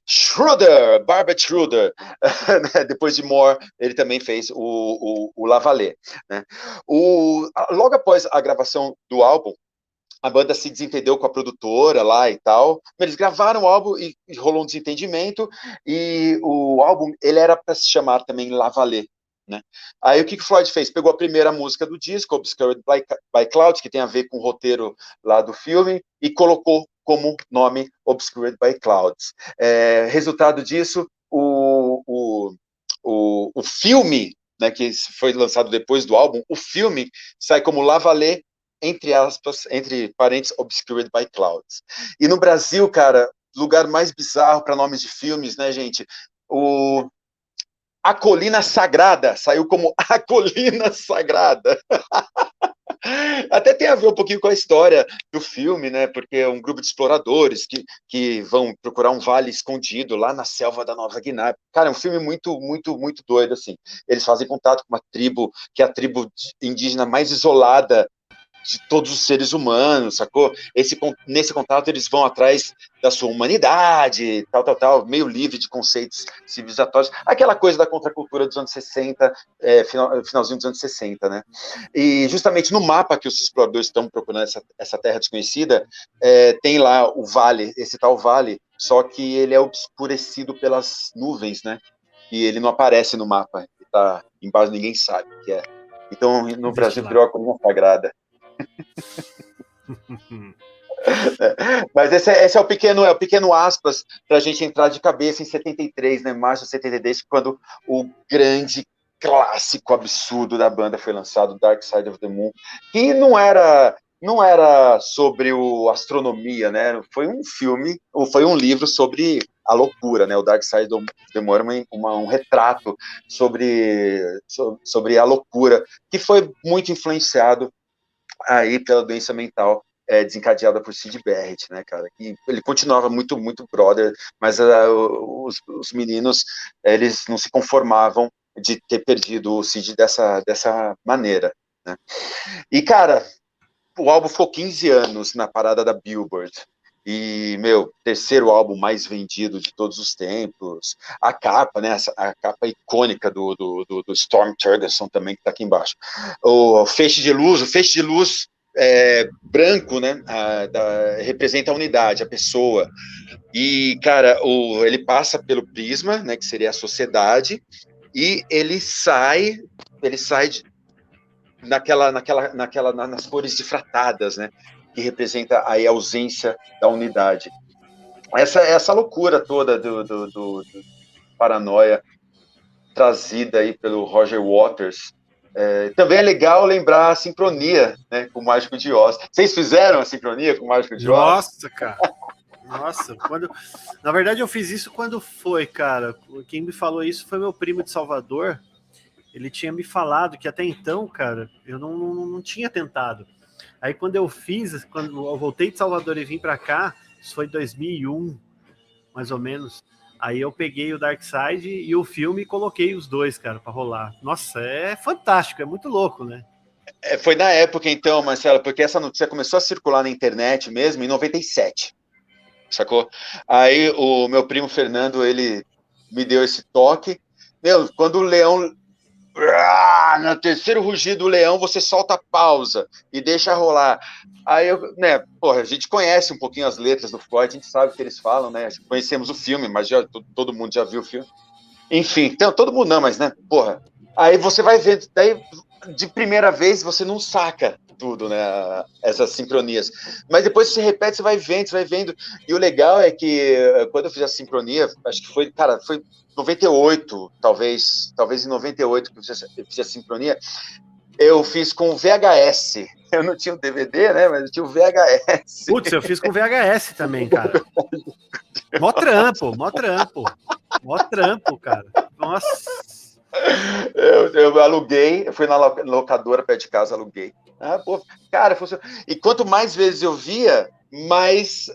Schroeder. Depois de More, ele também fez o La Vallée, né? Logo após a gravação do álbum, a banda se desentendeu com a produtora lá e tal. Eles gravaram o álbum e rolou um desentendimento, e o álbum ele era para se chamar também La Vallée, né? Aí o que o Floyd fez? Pegou a primeira música do disco, Obscured by Clouds, que tem a ver com o roteiro lá do filme, e colocou como nome Obscured by Clouds. Resultado disso, o filme, né, que foi lançado depois do álbum, o filme sai como La Vallée, entre aspas, entre parênteses, Obscured by Clouds. E no Brasil, cara, lugar mais bizarro para nomes de filmes, né, gente? A Colina Sagrada, saiu como A Colina Sagrada. Até tem a ver um pouquinho com a história do filme, né? Porque é um grupo de exploradores que vão procurar um vale escondido lá na selva da Nova Guiné. Cara, é um filme muito, muito, muito doido, assim. Eles fazem contato com uma tribo, que é a tribo indígena mais isolada de todos os seres humanos, sacou? Nesse contato eles vão atrás da sua humanidade, tal, meio livre de conceitos civilizatórios, aquela coisa da contracultura dos anos 60, finalzinho dos anos 60, né? E justamente no mapa que os exploradores estão procurando essa terra desconhecida, tem lá o vale, esse tal vale, só que ele é obscurecido pelas nuvens, né? E ele não aparece no mapa, ele tá embaixo, ninguém sabe o que é. Então, no Brasil, virou a Colina Sagrada. Mas esse é o pequeno aspas para a gente entrar de cabeça em 73, né, março de 73, quando o grande clássico absurdo da banda foi lançado, Dark Side of the Moon, que não era sobre astronomia, né? Foi um filme, ou foi um livro sobre a loucura, né? O Dark Side of the Moon era um retrato sobre a loucura, que foi muito influenciado aí pela doença mental desencadeada por Syd Barrett, né, cara? E ele continuava muito, muito brother, mas os meninos, eles não se conformavam de ter perdido o Syd dessa maneira, né? E, cara, o álbum ficou 15 anos na parada da Billboard. E, terceiro álbum mais vendido de todos os tempos. A capa, né? A capa icônica do Storm Thurgerson também, que tá aqui embaixo. O feixe de luz branco, né? Representa a unidade, a pessoa. E, cara, ele passa pelo prisma, né? Que seria a sociedade, e ele sai nas cores difratadas, né? Que representa aí a ausência da unidade. Essa loucura toda do Paranoia trazida aí pelo Roger Waters. Também é legal lembrar a sincronia, né, com o Mágico de Oz. Vocês fizeram a sincronia com o Mágico de Oz? Nossa, cara. Nossa, na verdade eu fiz isso quando foi, cara. Quem me falou isso foi meu primo de Salvador. Ele tinha me falado que até então, cara, eu não tinha tentado. Aí quando eu fiz, quando eu voltei de Salvador e vim para cá, isso foi 2001, mais ou menos. Aí eu peguei o Dark Side e o filme e coloquei os dois, cara, para rolar. Nossa, é fantástico, é muito louco, né? Foi na época, então, Marcelo, porque essa notícia começou a circular na internet mesmo em 97, sacou? Aí o meu primo Fernando, ele me deu esse toque. Quando o leão... No terceiro rugido do leão, você solta a pausa e deixa rolar. Aí a gente conhece um pouquinho as letras do Floyd, a gente sabe o que eles falam, né? Conhecemos o filme, mas todo mundo já viu o filme. Enfim, então, todo mundo não, mas, né? Aí você vai vendo, daí de primeira vez você não saca tudo, né? Essas sincronias. Mas depois você repete, você vai vendo. E o legal é que quando eu fiz a sincronia, acho que foi 98, talvez em 98 que eu fiz a sincronia, eu fiz com VHS. Eu não tinha o DVD, né? Mas eu tinha o VHS. Putz, eu fiz com VHS também, cara. Mó trampo, cara. Nossa. Eu aluguei, eu fui na locadora perto de casa, aluguei. Cara, funcionou. E quanto mais vezes eu via, mais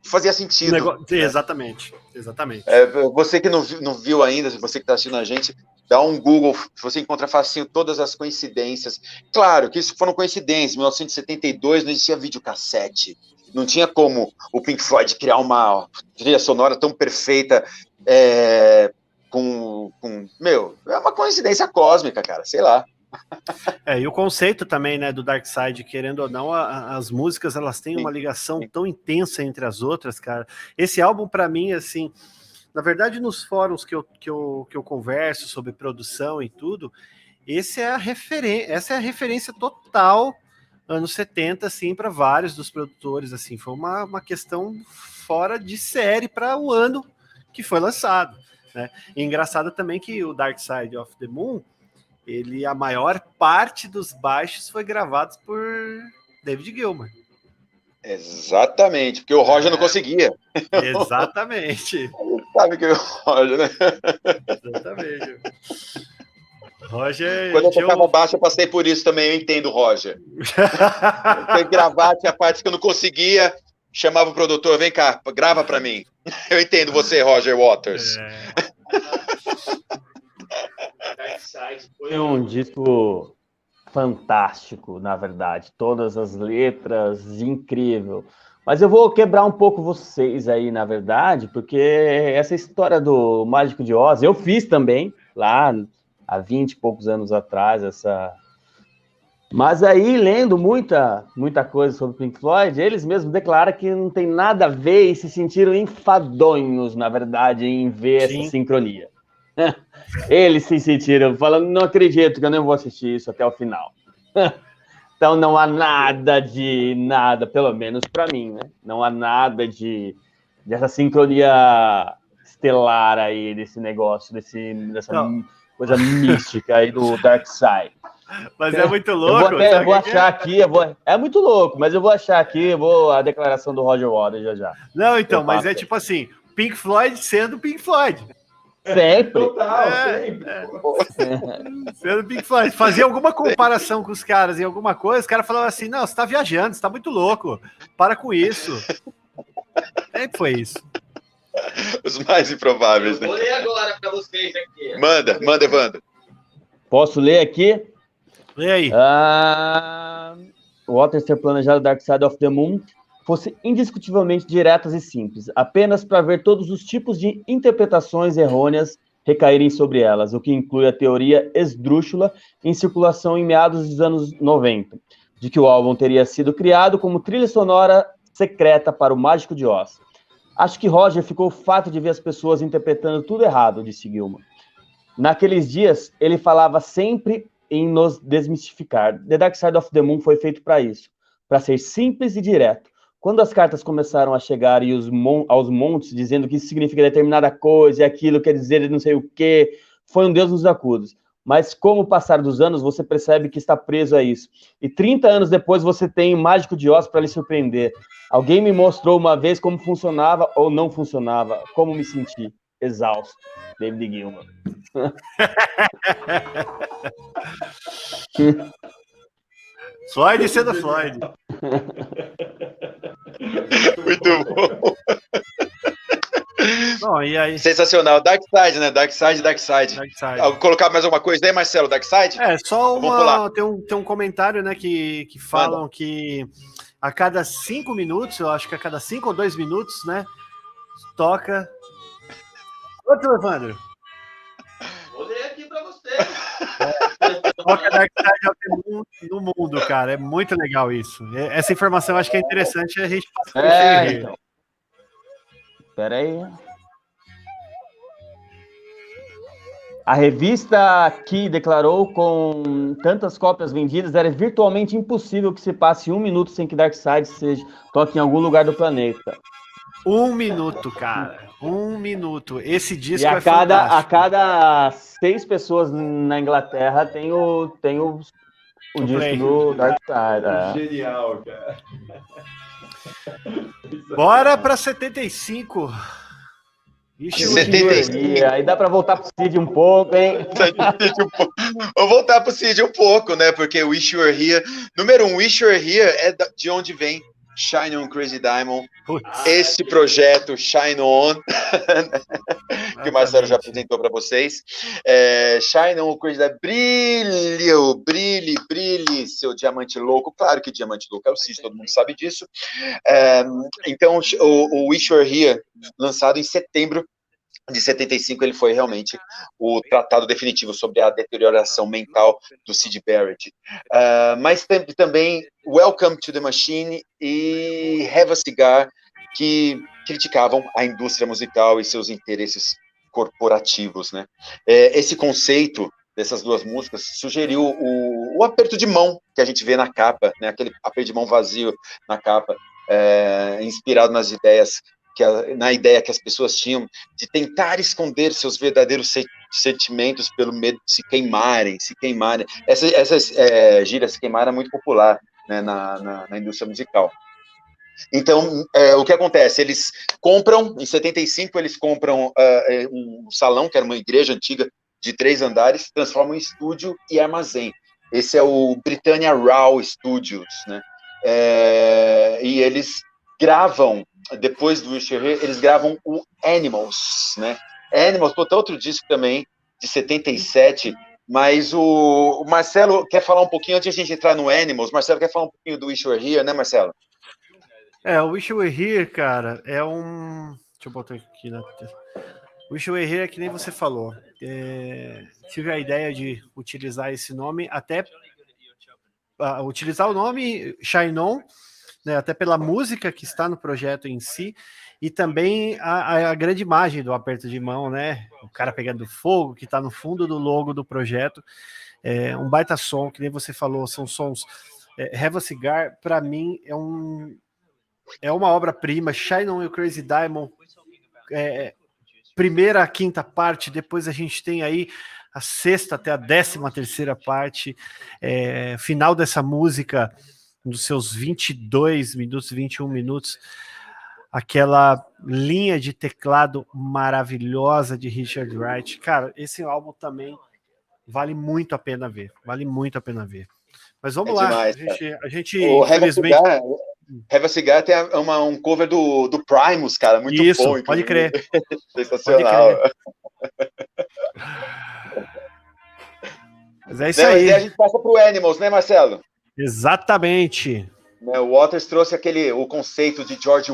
fazia sentido. Exatamente. Você que não viu ainda, você que está assistindo a gente, dá um Google, você encontra facinho todas as coincidências. Claro que isso foram coincidências. Em 1972 não existia videocassete. Não tinha como o Pink Floyd criar uma trilha sonora tão perfeita é uma coincidência cósmica, cara, sei lá. E o conceito também, né, do Dark Side, querendo ou não, as músicas, elas têm uma ligação tão intensa entre as outras, cara. Esse álbum, para mim, assim, na verdade, nos fóruns que eu converso sobre produção e tudo, essa é a referência total, anos 70, assim, para vários dos produtores, assim, foi uma questão fora de série para o ano que foi lançado, né? E engraçado também que o Dark Side of the Moon, a maior parte dos baixos foi gravados por David Gilmour. Exatamente, porque o Roger não conseguia. Exatamente. Sabe que o Roger, né? Exatamente. Roger... Quando eu tocava baixo, eu passei por isso também, eu entendo o Roger. Eu tenho que gravar, tinha partes que eu não conseguia, chamava o produtor, vem cá, grava pra mim. Eu entendo você, Roger Waters. Foi um disco fantástico, na verdade. Todas as letras, incrível. Mas eu vou quebrar um pouco vocês aí, na verdade, porque essa história do Mágico de Oz, eu fiz também, lá há 20 e poucos anos atrás, Mas aí, lendo muita coisa sobre Pink Floyd, eles mesmos declaram que não tem nada a ver e se sentiram enfadonhos, na verdade, em ver essa sincronia. Eles se sentiram falando, não acredito que eu nem vou assistir isso até o final. Então não há nada, pelo menos para mim, né? Não há nada dessa sincronia estelar aí, desse negócio, dessa coisa mística aí do Dark Side. Mas é muito louco. Eu vou achar aqui, é muito louco, mas eu vou achar aqui, a declaração do Roger Waters já. Não, então, mas é tipo assim, Pink Floyd sendo Pink Floyd. Sempre. Total, É, sempre. Você tem que fazer alguma comparação com os caras em alguma coisa, os caras falavam assim, não, você tá viajando, você tá muito louco, para com isso. Sempre foi isso. Os mais improváveis, né? Vou ler agora para vocês aqui. Manda, Evandro. Posso ler aqui? E aí? Walter ter planejado Dark Side of the Moon fosse indiscutivelmente diretas e simples, apenas para ver todos os tipos de interpretações errôneas recaírem sobre elas, o que inclui a teoria esdrúxula em circulação em meados dos anos 90, de que o álbum teria sido criado como trilha sonora secreta para o Mágico de Oz. Acho que Roger ficou fato de ver as pessoas interpretando tudo errado, disse Gilmour. Naqueles dias, ele falava sempre em nos desmistificar. The Dark Side of the Moon foi feito para isso, para ser simples e direto. Quando as cartas começaram a chegar e aos montes, dizendo que isso significa determinada coisa, e aquilo quer dizer não sei o quê, foi um Deus nos acudos. Mas com o passar dos anos, você percebe que está preso a isso. E 30 anos depois, você tem o Mágico de Oz para lhe surpreender. Alguém me mostrou uma vez como funcionava ou não funcionava, como me senti. Exausto. David Gilmour. Floyd sendo Floyd. Muito bom. Bom, e aí? Sensacional. Dark Side, né? Dark Side. Dark Side. Vou colocar mais alguma coisa aí, Marcelo? Dark Side? Só Vamos pular. tem um comentário, né, que falam que a cada 5 minutos, eu acho que a cada 5 ou 2 minutos, né, toca... Quanto, Evandro? Vou ler aqui para você. Toca Dark Side of the Moon no mundo, cara. É muito legal isso. Essa informação eu acho que é interessante a gente passar então. Espera aí. A revista que declarou com tantas cópias vendidas era virtualmente impossível que se passe 1 minuto sem que Darkseid toque em algum lugar do planeta. 1 minuto, cara. 1 minuto. Esse disco e é fantástico. A cada 6 pessoas na Inglaterra tem o disco play do Darkseid. Genial, cara. Bora pra 75. Ixi, 75. Aí dá pra voltar pro Cid um pouco, hein? Vou voltar pro Cid um pouco, né? Porque Wish You Were Here. Número 1, Wish You Were Here é de onde vem Shine On Crazy Diamond. Esse projeto Shine On, que o Marcelo já apresentou para vocês. Shine On Crazy Diamond, brilhe, seu diamante louco. Claro que diamante louco é o Cid, todo mundo sabe disso. Então, o Wish You Were Here, lançado em setembro de 75, ele foi realmente o tratado definitivo sobre a deterioração mental do Syd Barrett. Mas também Welcome to the Machine e Have a Cigar, que criticavam a indústria musical e seus interesses corporativos, né? Esse conceito dessas duas músicas sugeriu o aperto de mão que a gente vê na capa, né? Aquele aperto de mão vazio na capa, inspirado nas ideias na ideia que as pessoas tinham de tentar esconder seus verdadeiros sentimentos pelo medo de se queimarem. Essa gíria se queimar é muito popular, né, na indústria musical. Então, o que acontece? Eles compram, em 75, eles compram um salão, que era uma igreja antiga de 3 andares, transformam em estúdio e armazém. Esse é o Britannia Raw Studios, né? E eles gravam, depois do Wish You Were Here, eles gravam o Animals, né? Animals, outro disco também, de 77, mas o Marcelo quer falar um pouquinho, antes de a gente entrar no Animals, Marcelo quer falar um pouquinho do Wish You Were Here, né, Marcelo? O Wish You Were Here, cara, é um... Deixa eu botar aqui na... O Wish You Were Here é que nem você falou. Tive a ideia de utilizar esse nome, até utilizar o nome Shine On, né, até pela música que está no projeto em si, e também a grande imagem do aperto de mão, né? O cara pegando fogo, que está no fundo do logo do projeto. Um baita som, que nem você falou, são sons. Have a Cigar, para mim, é uma obra-prima. Shine On You Crazy Diamond, primeira a quinta parte, depois a gente tem aí a 6ª até a 13ª parte, final dessa música, dos seus 22 minutos, 21 minutos, aquela linha de teclado maravilhosa de Richard Wright. Cara, esse álbum também vale muito a pena ver. Vale muito a pena ver. Mas vamos lá. Demais, a gente o infelizmente... Have a Cigar tem um cover do Primus, cara, muito Isso, bom. Pode crer. Sensacional. Pode crer. Mas é isso Não, aí. mas aí a gente passa pro Animals, né, Marcelo? Exatamente. O Waters trouxe o conceito de George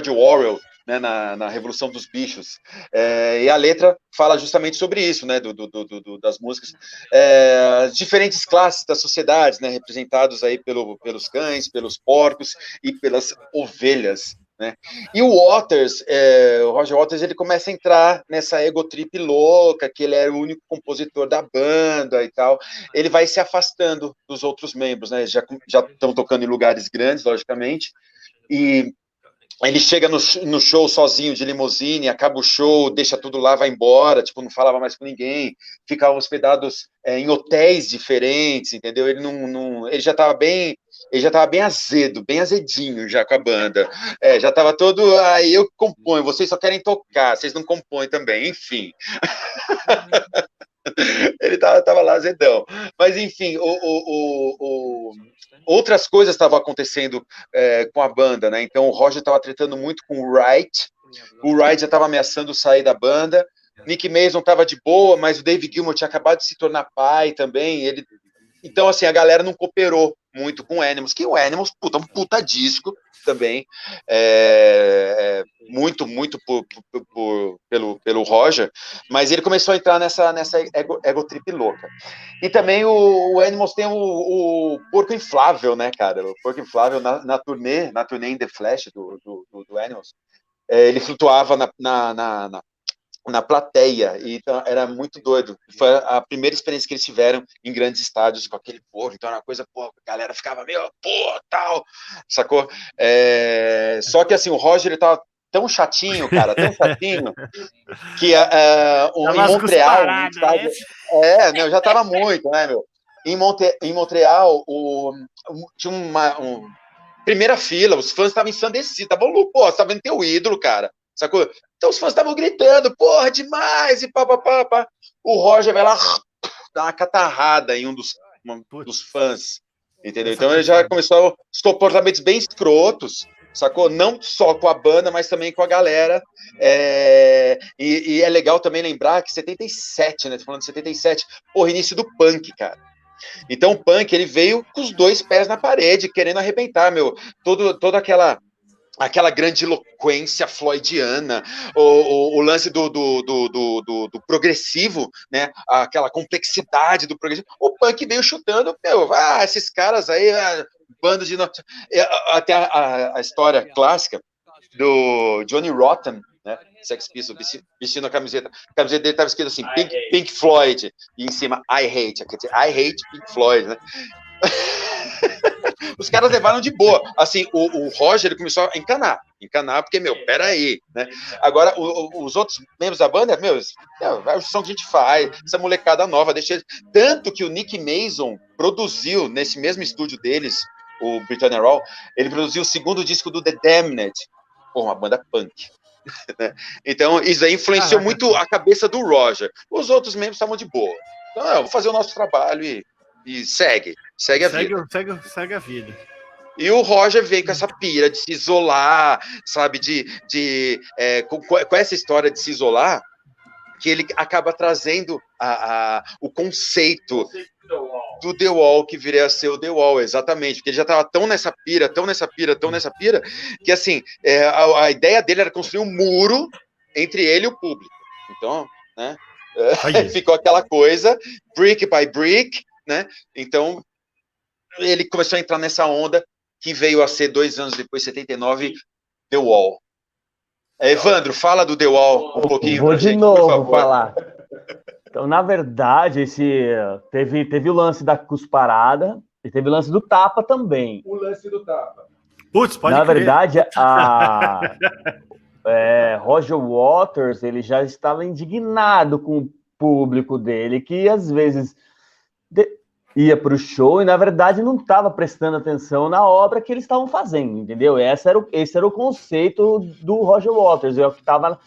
Orwell, né, na Revolução dos Bichos. E a letra fala justamente sobre isso, né, das músicas. As diferentes classes das sociedades, né, representados aí pelos cães, pelos porcos e pelas ovelhas. Né? E o Roger Waters, ele começa a entrar nessa ego trip louca, que ele era o único compositor da banda e tal. Ele vai se afastando dos outros membros, né? Já estão tocando em lugares grandes, logicamente, e ele chega no show sozinho de limusine, acaba o show, deixa tudo lá, vai embora, tipo, não falava mais com ninguém, ficava hospedados em hotéis diferentes, entendeu? Ele já estava bem azedo, bem azedinho já com a banda. Já estava todo, eu componho, vocês só querem tocar, vocês não compõem também, enfim. Ele tava lá azedão. Mas, enfim, outras coisas estavam acontecendo com a banda, né? Então, o Roger estava tratando muito com o Wright já estava ameaçando sair da banda, Nick Mason estava de boa, mas o Dave Gilmour tinha acabado de se tornar pai também, então, assim, a galera não cooperou muito com o Animals, que o Animals, um puta disco também, muito pelo Roger, mas ele começou a entrar nessa ego trip louca. E também o Animals tem o Porco Inflável, né, cara? O Porco Inflável na turnê In The Flash do Animals, ele flutuava na plateia, e então era muito doido. Foi a primeira experiência que eles tiveram em grandes estádios com aquele povo, então era uma coisa, a galera ficava meio, tal, sacou? Só que assim, o Roger, ele tava tão chatinho, cara, tão chatinho, que em Montreal, não, já tava muito, né, meu? Em Montreal, tinha primeira fila, os fãs estavam ensandecidos, estavam loucos, você tá vendo teu ídolo, cara, sacou? Então os fãs estavam gritando, porra, demais, e pá. O Roger vai lá, dá uma catarrada em um dos fãs, entendeu? Então ele já começou os comportamentos bem escrotos, sacou? Não só com a banda, mas também com a galera. E é legal também lembrar que 77, né? Tô falando de 77, início do punk, cara. Então o punk, ele veio com os dois pés na parede, querendo arrebentar, toda aquela grandiloquência floydiana, o lance do progressivo, né? Aquela complexidade do progressivo. O punk veio chutando, esses caras aí, bando de... Até a história clássica do Johnny Rotten, né? Sex Pistols, vestindo a camiseta dele estava escrito assim, Pink Floyd, e em cima, I hate, quer dizer, I hate Pink Floyd, né? Os caras levaram de boa. Assim, o Roger, ele começou a encanar, porque, peraí, né? Agora, os outros membros da banda, é o som que a gente faz, essa molecada nova, deixa eles... Tanto que o Nick Mason produziu, nesse mesmo estúdio deles, o Britannia Raw, ele produziu o segundo disco do The Damned, uma banda punk. Né? Então, isso aí influenciou muito a cabeça do Roger. Os outros membros estavam de boa. Então, vou fazer o nosso trabalho e segue a vida. Segue a vida. E o Roger veio com essa pira de se isolar, sabe, com essa história de se isolar, que ele acaba trazendo o conceito do The Wall, que viria a ser o The Wall, exatamente, porque ele já estava tão nessa pira, que assim, a ideia dele era construir um muro entre ele e o público. Então, né, ficou aquela coisa, brick by brick, né, então ele começou a entrar nessa onda que veio a ser 2 anos depois, 79, The Wall. Evandro, fala do The Wall um pouquinho. Vou de novo falar. Então, na verdade, teve o lance da cusparada e teve o lance do tapa também. O lance do tapa. Putz, pode Na crer. verdade, Roger Waters, ele já estava indignado com o público dele, que às vezes ia para o show e, na verdade, não estava prestando atenção na obra que eles estavam fazendo, entendeu? Esse era o conceito do Roger Waters, é o que estava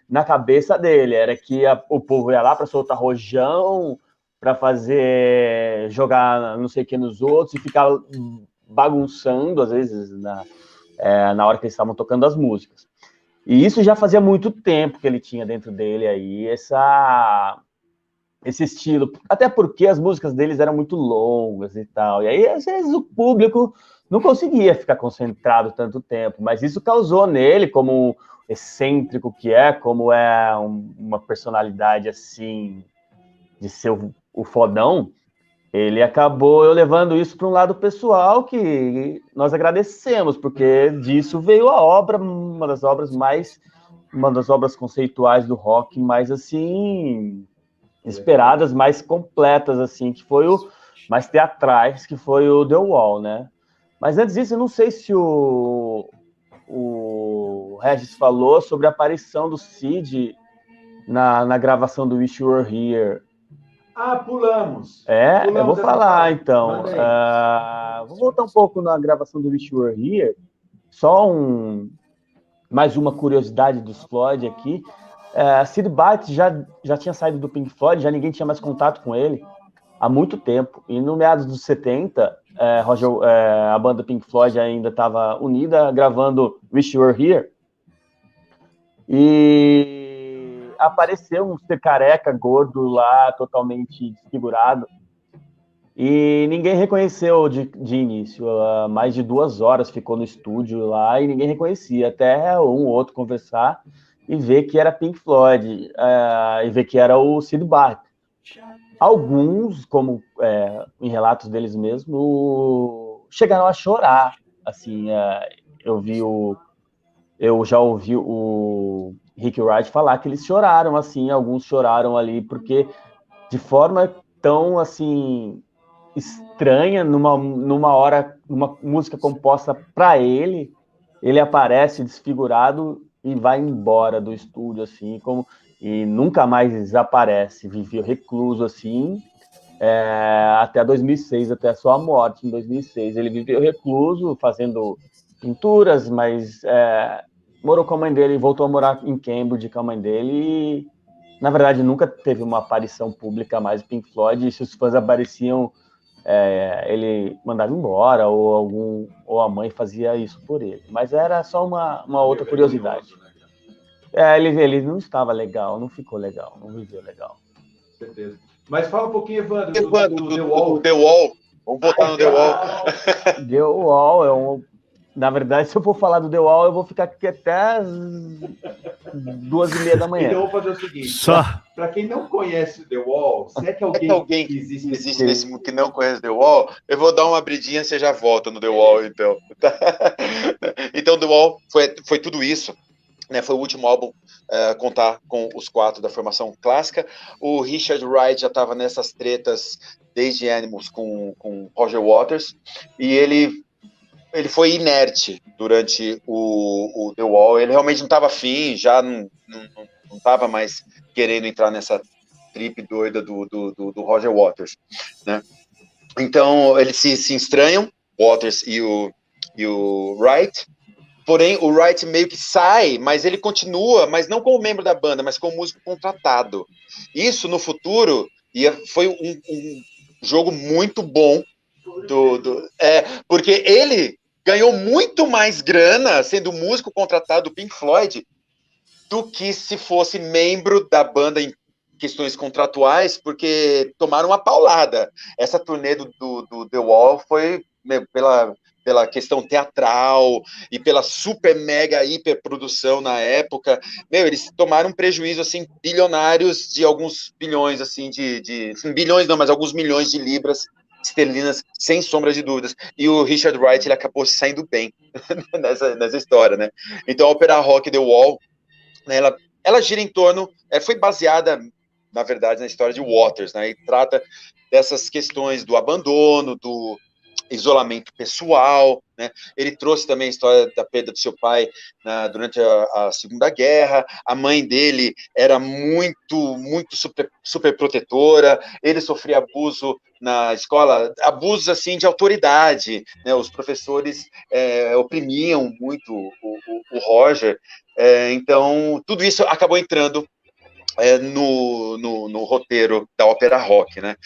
na cabeça dele, era que o povo ia lá para soltar rojão, para jogar não sei o que nos outros e ficar bagunçando, às vezes, na hora que eles estavam tocando as músicas. E isso já fazia muito tempo que ele tinha dentro dele aí, esse estilo, até porque as músicas deles eram muito longas e tal, e aí às vezes o público não conseguia ficar concentrado tanto tempo, mas isso causou nele, como excêntrico que é, como é uma personalidade assim, de ser o fodão, ele acabou levando isso para um lado pessoal que nós agradecemos, porque disso veio a obra, uma das obras conceituais do rock mais assim esperadas, mais completas, assim, que foi mais teatrais, que foi o The Wall, né? Mas antes disso, eu não sei se o Regis falou sobre a aparição do Cid na gravação do Wish You Were Here. Pulamos. Eu vou falar, então. Vou voltar um pouco na gravação do Wish You Were Here. Só mais uma curiosidade dos Floyd aqui. Sid Barrett já tinha saído do Pink Floyd, já ninguém tinha mais contato com ele há muito tempo. E no meados dos 70, a banda Pink Floyd ainda estava unida, gravando Wish You Were Here. E apareceu um ser careca, gordo lá, totalmente desfigurado. E ninguém reconheceu de início. Mais de 2 horas ficou no estúdio lá e ninguém reconhecia. Até um ou outro conversar e ver que era Pink Floyd, e ver que era o Sid Barrett. Alguns, como em relatos deles mesmos, chegaram a chorar. Assim, eu já ouvi o Rick Wright falar que eles choraram, assim, alguns choraram ali, porque de forma tão, assim, estranha, numa hora, numa música composta para ele aparece desfigurado e vai embora do estúdio, assim, e nunca mais desaparece, viveu recluso, assim, até 2006, até a sua morte, em 2006. Ele viveu recluso, fazendo pinturas, mas morou com a mãe dele, voltou a morar em Cambridge com a mãe dele e, na verdade, nunca teve uma aparição pública mais do Pink Floyd, e se os fãs apareciam, ele mandava embora, ou a mãe fazia isso por ele. Mas era só uma outra curiosidade. Ele não estava legal, não ficou legal, não viveu legal. Certeza. Mas fala um pouquinho, Evandro, do The Wall. The Wall. Vamos botar no The Wall. The Wall na verdade, se eu for falar do The Wall, eu vou ficar aqui até as 2h30 da manhã. Então, eu vou fazer o seguinte. Só. Para quem não conhece o The Wall, se é que alguém existe nesse mundo que não conhece The Wall, eu vou dar uma abridinha e você já volta no The Wall, então. Então, The Wall foi tudo isso. Né, foi o último álbum contar com os 4 da formação clássica. O Richard Wright já estava nessas tretas desde Animals com Roger Waters, e ele foi inerte durante o The Wall. Ele realmente não estava afim, já não estava mais querendo entrar nessa trip doida do Roger Waters, né? Então eles se estranham, Waters e o Wright. Porém, o Wright meio que sai, mas ele continua, mas não como membro da banda, mas como músico contratado. Isso, no futuro, foi um jogo muito bom. Porque ele ganhou muito mais grana sendo músico contratado do Pink Floyd do que se fosse membro da banda em questões contratuais, porque tomaram uma paulada. Essa turnê do The Wall foi pela questão teatral e pela super mega hiper produção na época. Eles tomaram um prejuízo assim bilionários, de alguns bilhões assim bilhões não, mas alguns milhões de libras esterlinas, sem sombra de dúvidas. E o Richard Wright, ele acabou saindo bem nessa história, né? Então a ópera rock The Wall, né, ela gira em torno, foi baseada, na verdade, na história de Waters, né? E trata dessas questões do abandono, isolamento pessoal, né? Ele trouxe também a história da perda do seu pai durante a Segunda Guerra. A mãe dele era muito super protetora. Ele sofria abuso na escola, abusos assim de autoridade, né? Os professores oprimiam muito o Roger. Então tudo isso acabou entrando no roteiro da ópera rock, né?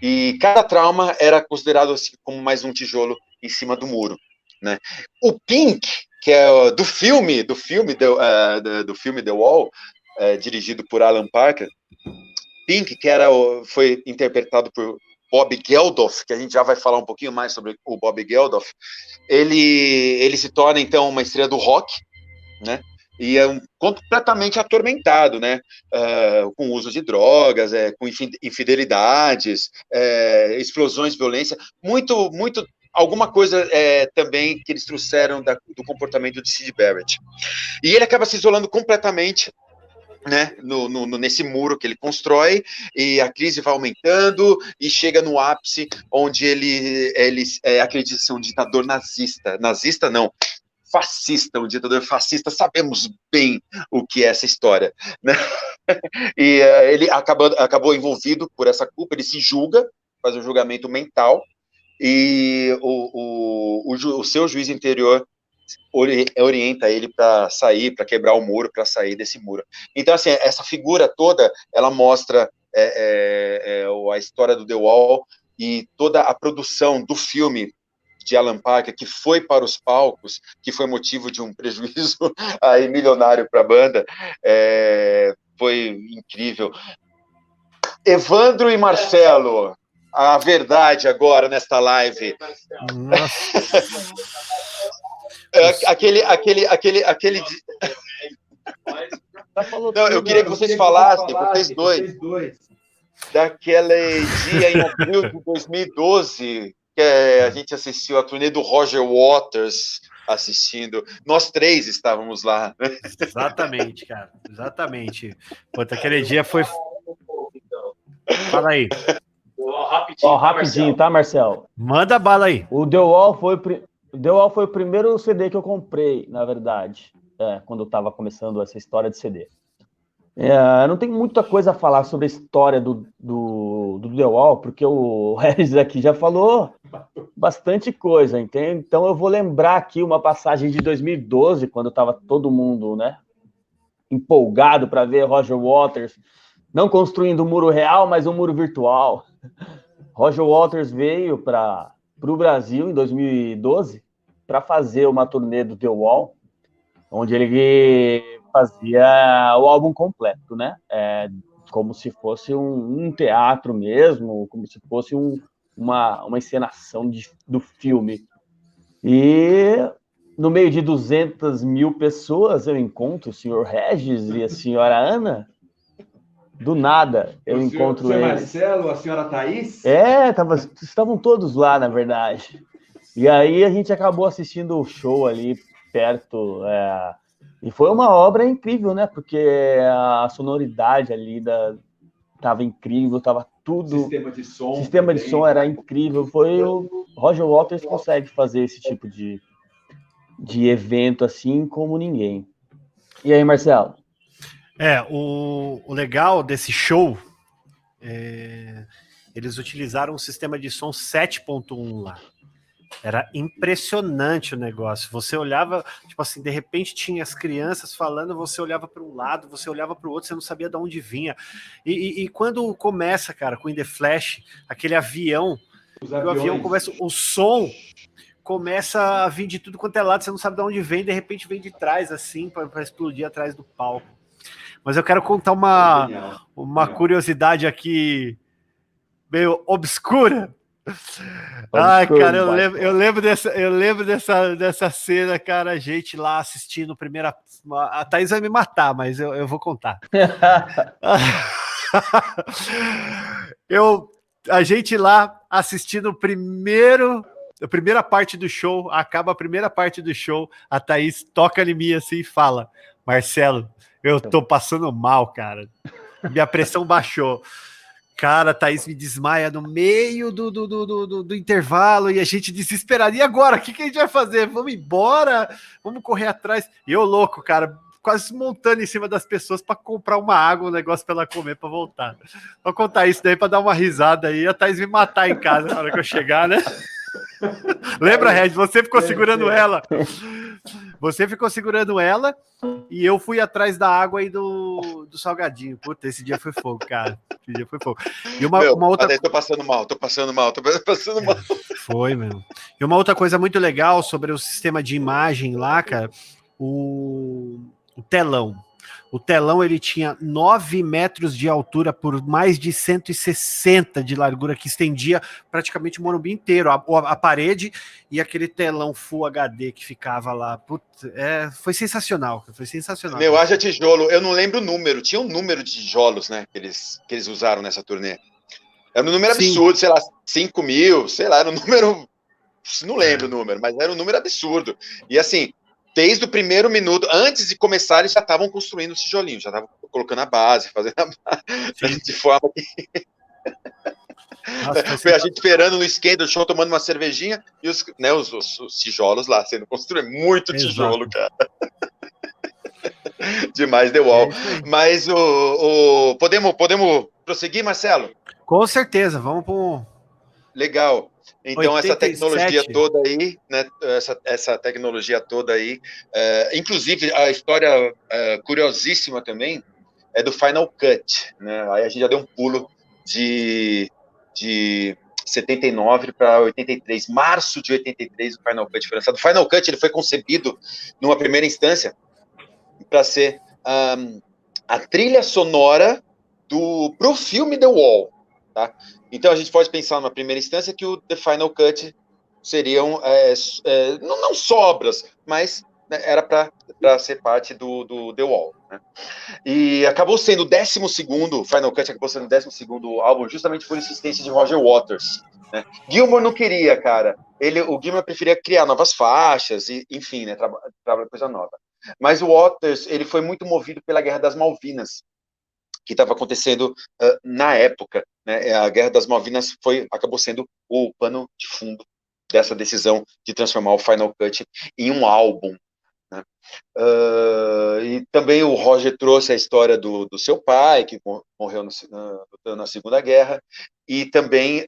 E cada trauma era considerado assim, como mais um tijolo em cima do muro, né? O Pink, que é do filme The Wall, dirigido por Alan Parker, Pink, que foi interpretado por Bob Geldof, que a gente já vai falar um pouquinho mais sobre o Bob Geldof, ele se torna então uma estrela do rock, né? E é completamente atormentado, né? Com uso de drogas, com infidelidades, explosões, violência, alguma coisa também que eles trouxeram do comportamento de Syd Barrett. E ele acaba se isolando completamente, né, nesse muro que ele constrói, e a crise vai aumentando e chega no ápice onde ele acredita ser um ditador nazista não, fascista, um ditador fascista. Sabemos bem o que é essa história, né? E ele acabou envolvido por essa culpa, ele se julga, faz um julgamento mental, e o seu juiz interior orienta ele para sair, para quebrar o muro, para sair desse muro. Então, assim, essa figura toda, ela mostra a história do The Wall e toda a produção do filme de Alan Parker, que foi para os palcos, que foi motivo de um prejuízo aí milionário para a banda, foi incrível. Evandro e Marcelo, a verdade agora nesta live. Aquele. Não, eu queria que vocês falassem, vocês dois, daquele dia em abril de 2012, que a gente assistiu a turnê do Roger Waters assistindo. Nós três estávamos lá. Exatamente, cara. Exatamente. Puta, aquele dia foi... Fala aí. Rapidinho, tá, Marcelo? Manda bala aí. O The Wall foi o primeiro CD que eu comprei, na verdade, quando eu estava começando essa história de CD. Não tem muita coisa a falar sobre a história do The Wall, porque o Regis aqui já falou bastante coisa, entende? Então eu vou lembrar aqui uma passagem de 2012, quando estava todo mundo, né, empolgado para ver Roger Waters, não construindo um muro real, mas um muro virtual. Roger Waters veio para o Brasil em 2012 para fazer uma turnê do The Wall, onde ele fazia o álbum completo, né? Como se fosse um teatro mesmo, como se fosse uma encenação do filme. E no meio de 200 mil pessoas eu encontro o senhor Regis e a senhora Ana. Do nada eu encontro eles. O Marcelo, a senhora Thaís? Estavam todos lá, na verdade. E aí a gente acabou assistindo o show ali perto. E foi uma obra incrível, né? Porque a sonoridade ali tava incrível, tava tudo. Sistema de som era incrível. O Roger Waters consegue fazer esse tipo de evento assim como ninguém. E aí, Marcelo? O legal desse show, eles utilizaram um sistema de som 7.1 lá. Era impressionante o negócio. Você olhava, tipo assim, de repente tinha as crianças falando, você olhava para um lado, você olhava para o outro, você não sabia de onde vinha. E quando começa, cara, com In The Flash, aquele avião, o avião começa, o som começa a vir de tudo quanto é lado, você não sabe de onde vem, de repente vem de trás, assim, para explodir atrás do palco. Mas eu quero contar uma curiosidade aqui meio obscura. Ai, cara, eu lembro dessa cena, cara, a gente lá assistindo primeira... A Thaís vai me matar, mas eu vou contar. A gente lá assistindo a primeira parte do show, acaba a primeira parte do show, a Thaís toca em mim assim e fala: Marcelo, eu tô passando mal, cara. Minha pressão baixou. Cara, a Thaís me desmaia no meio do intervalo e a gente desesperado. E agora? O que a gente vai fazer? Vamos embora? Vamos correr atrás? E eu louco, cara, quase montando em cima das pessoas para comprar uma água, um negócio para ela comer, para voltar. Vou contar isso daí para dar uma risada aí. A Thaís me matar em casa na hora que eu chegar, né? Lembra, Red? Você ficou segurando ela. Você ficou segurando ela e eu fui atrás da água e do salgadinho. Puta, esse dia foi fogo, cara. Esse dia foi fogo. E uma outra... Tô passando mal. Foi, meu. E uma outra coisa muito legal sobre o sistema de imagem lá, cara, o telão. O telão ele tinha 9 metros de altura por mais de 160 de largura, que estendia praticamente o Morumbi inteiro, a parede e aquele telão Full HD que ficava lá. Putz, foi sensacional, foi sensacional. Meu, haja tijolo, eu não lembro o número, tinha um número de tijolos, né, que eles usaram nessa turnê. Era um número absurdo, sei lá, 5 mil, sei lá, era um número, não lembro o número, mas era um número absurdo. E assim, desde o primeiro minuto, antes de começar, eles já estavam construindo o tijolinho, já estavam colocando a base, fazendo a base, de forma que... Nossa, foi a gente esperando no skate do show, tomando uma cervejinha, e os tijolos lá sendo construídos. Muito tijolo, cara. Demais, The Wall. Mas podemos prosseguir, Marcelo? Com certeza, vamos para Legal. Então, 87. Essa tecnologia toda aí, né? Essa tecnologia toda aí, inclusive a história curiosíssima também é do Final Cut, né? Aí a gente já deu um pulo de 79 para 83, março de 83, o Final Cut foi lançado. O Final Cut ele foi concebido numa primeira instância para ser a trilha sonora pro filme The Wall, tá? Então a gente pode pensar numa primeira instância que o The Final Cut seriam não sobras, mas né, era para ser parte do The Wall, né? E acabou sendo o 12º, Final Cut acabou sendo o 12º álbum, justamente por insistência de Roger Waters, né? Gilmour não queria, cara. O Gilmour preferia criar novas faixas, e, enfim, né, trabalhar coisa nova. Mas o Waters, ele foi muito movido pela Guerra das Malvinas, que estava acontecendo na época, né? A Guerra das Malvinas acabou sendo o pano de fundo dessa decisão de transformar o Final Cut em um álbum, né? E também o Roger trouxe a história do seu pai, que morreu na Segunda Guerra, e também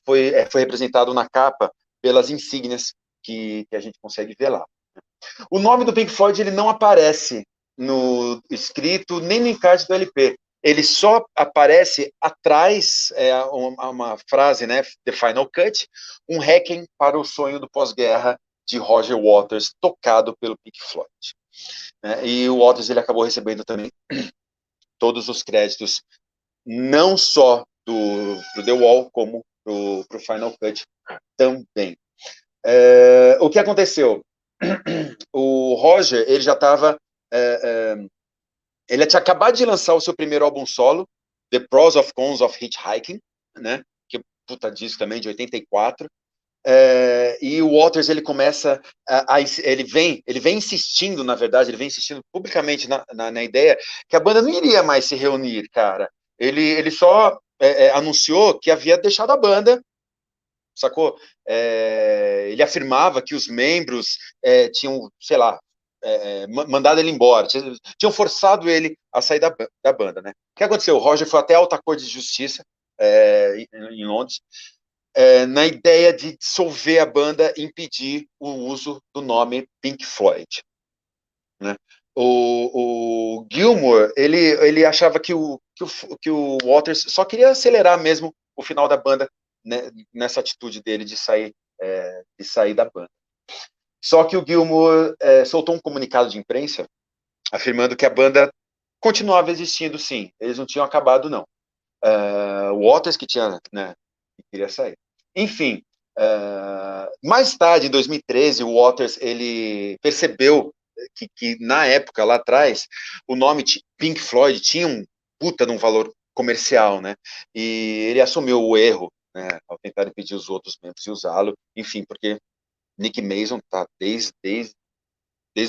foi representado na capa pelas insígnias que a gente consegue ver lá. O nome do Pink Floyd ele não aparece no escrito nem no encarte do LP. Ele só aparece atrás, uma frase, né, The Final Cut, um requiem para o sonho do pós-guerra de Roger Waters, tocado pelo Pink Floyd. E o Waters ele acabou recebendo também todos os créditos, não só do The Wall, como pro Final Cut também. O que aconteceu? O Roger, ele já estava... ele tinha acabado de lançar o seu primeiro álbum solo, The Pros of Cons of Hitchhiking, né? Que puta disco também, de 84. E o Waters, ele começa ele vem insistindo, na verdade, ele vem insistindo publicamente na ideia que a banda não iria mais se reunir, cara. Ele só anunciou que havia deixado a banda, sacou? Ele afirmava que os membros tinham, sei lá, mandado ele embora, tinham forçado ele a sair da banda, né? O que aconteceu? O Roger foi até a alta corte de justiça em Londres, na ideia de dissolver a banda e impedir o uso do nome Pink Floyd, né? O Gilmour, ele achava que o Waters só queria acelerar mesmo o final da banda, né, nessa atitude dele de sair da banda. Só que o Gilmour soltou um comunicado de imprensa afirmando que a banda continuava existindo, sim. Eles não tinham acabado, não. O Waters que tinha, né, que queria sair. Enfim, mais tarde, em 2013, o Waters ele percebeu que na época, lá atrás, o nome Pink Floyd tinha um puta de um valor comercial, né? E ele assumiu o erro, né, ao tentar impedir os outros membros de usá-lo, enfim, porque Nick Mason tá desde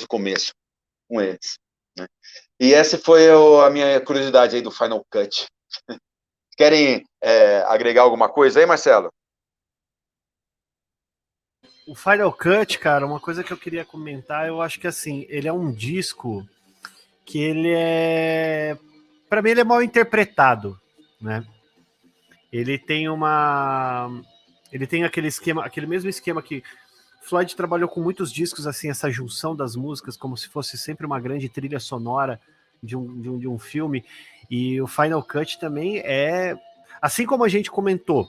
o começo com eles, né? E essa foi a minha curiosidade aí do Final Cut. Querem agregar alguma coisa aí, Marcelo? O Final Cut, cara, uma coisa que eu queria comentar, eu acho que assim, ele é um disco que ele é... Pra mim ele é mal interpretado, né? Ele tem aquele esquema, aquele mesmo esquema que Floyd trabalhou com muitos discos, assim, essa junção das músicas, como se fosse sempre uma grande trilha sonora de um filme. E o Final Cut também é... Assim como a gente comentou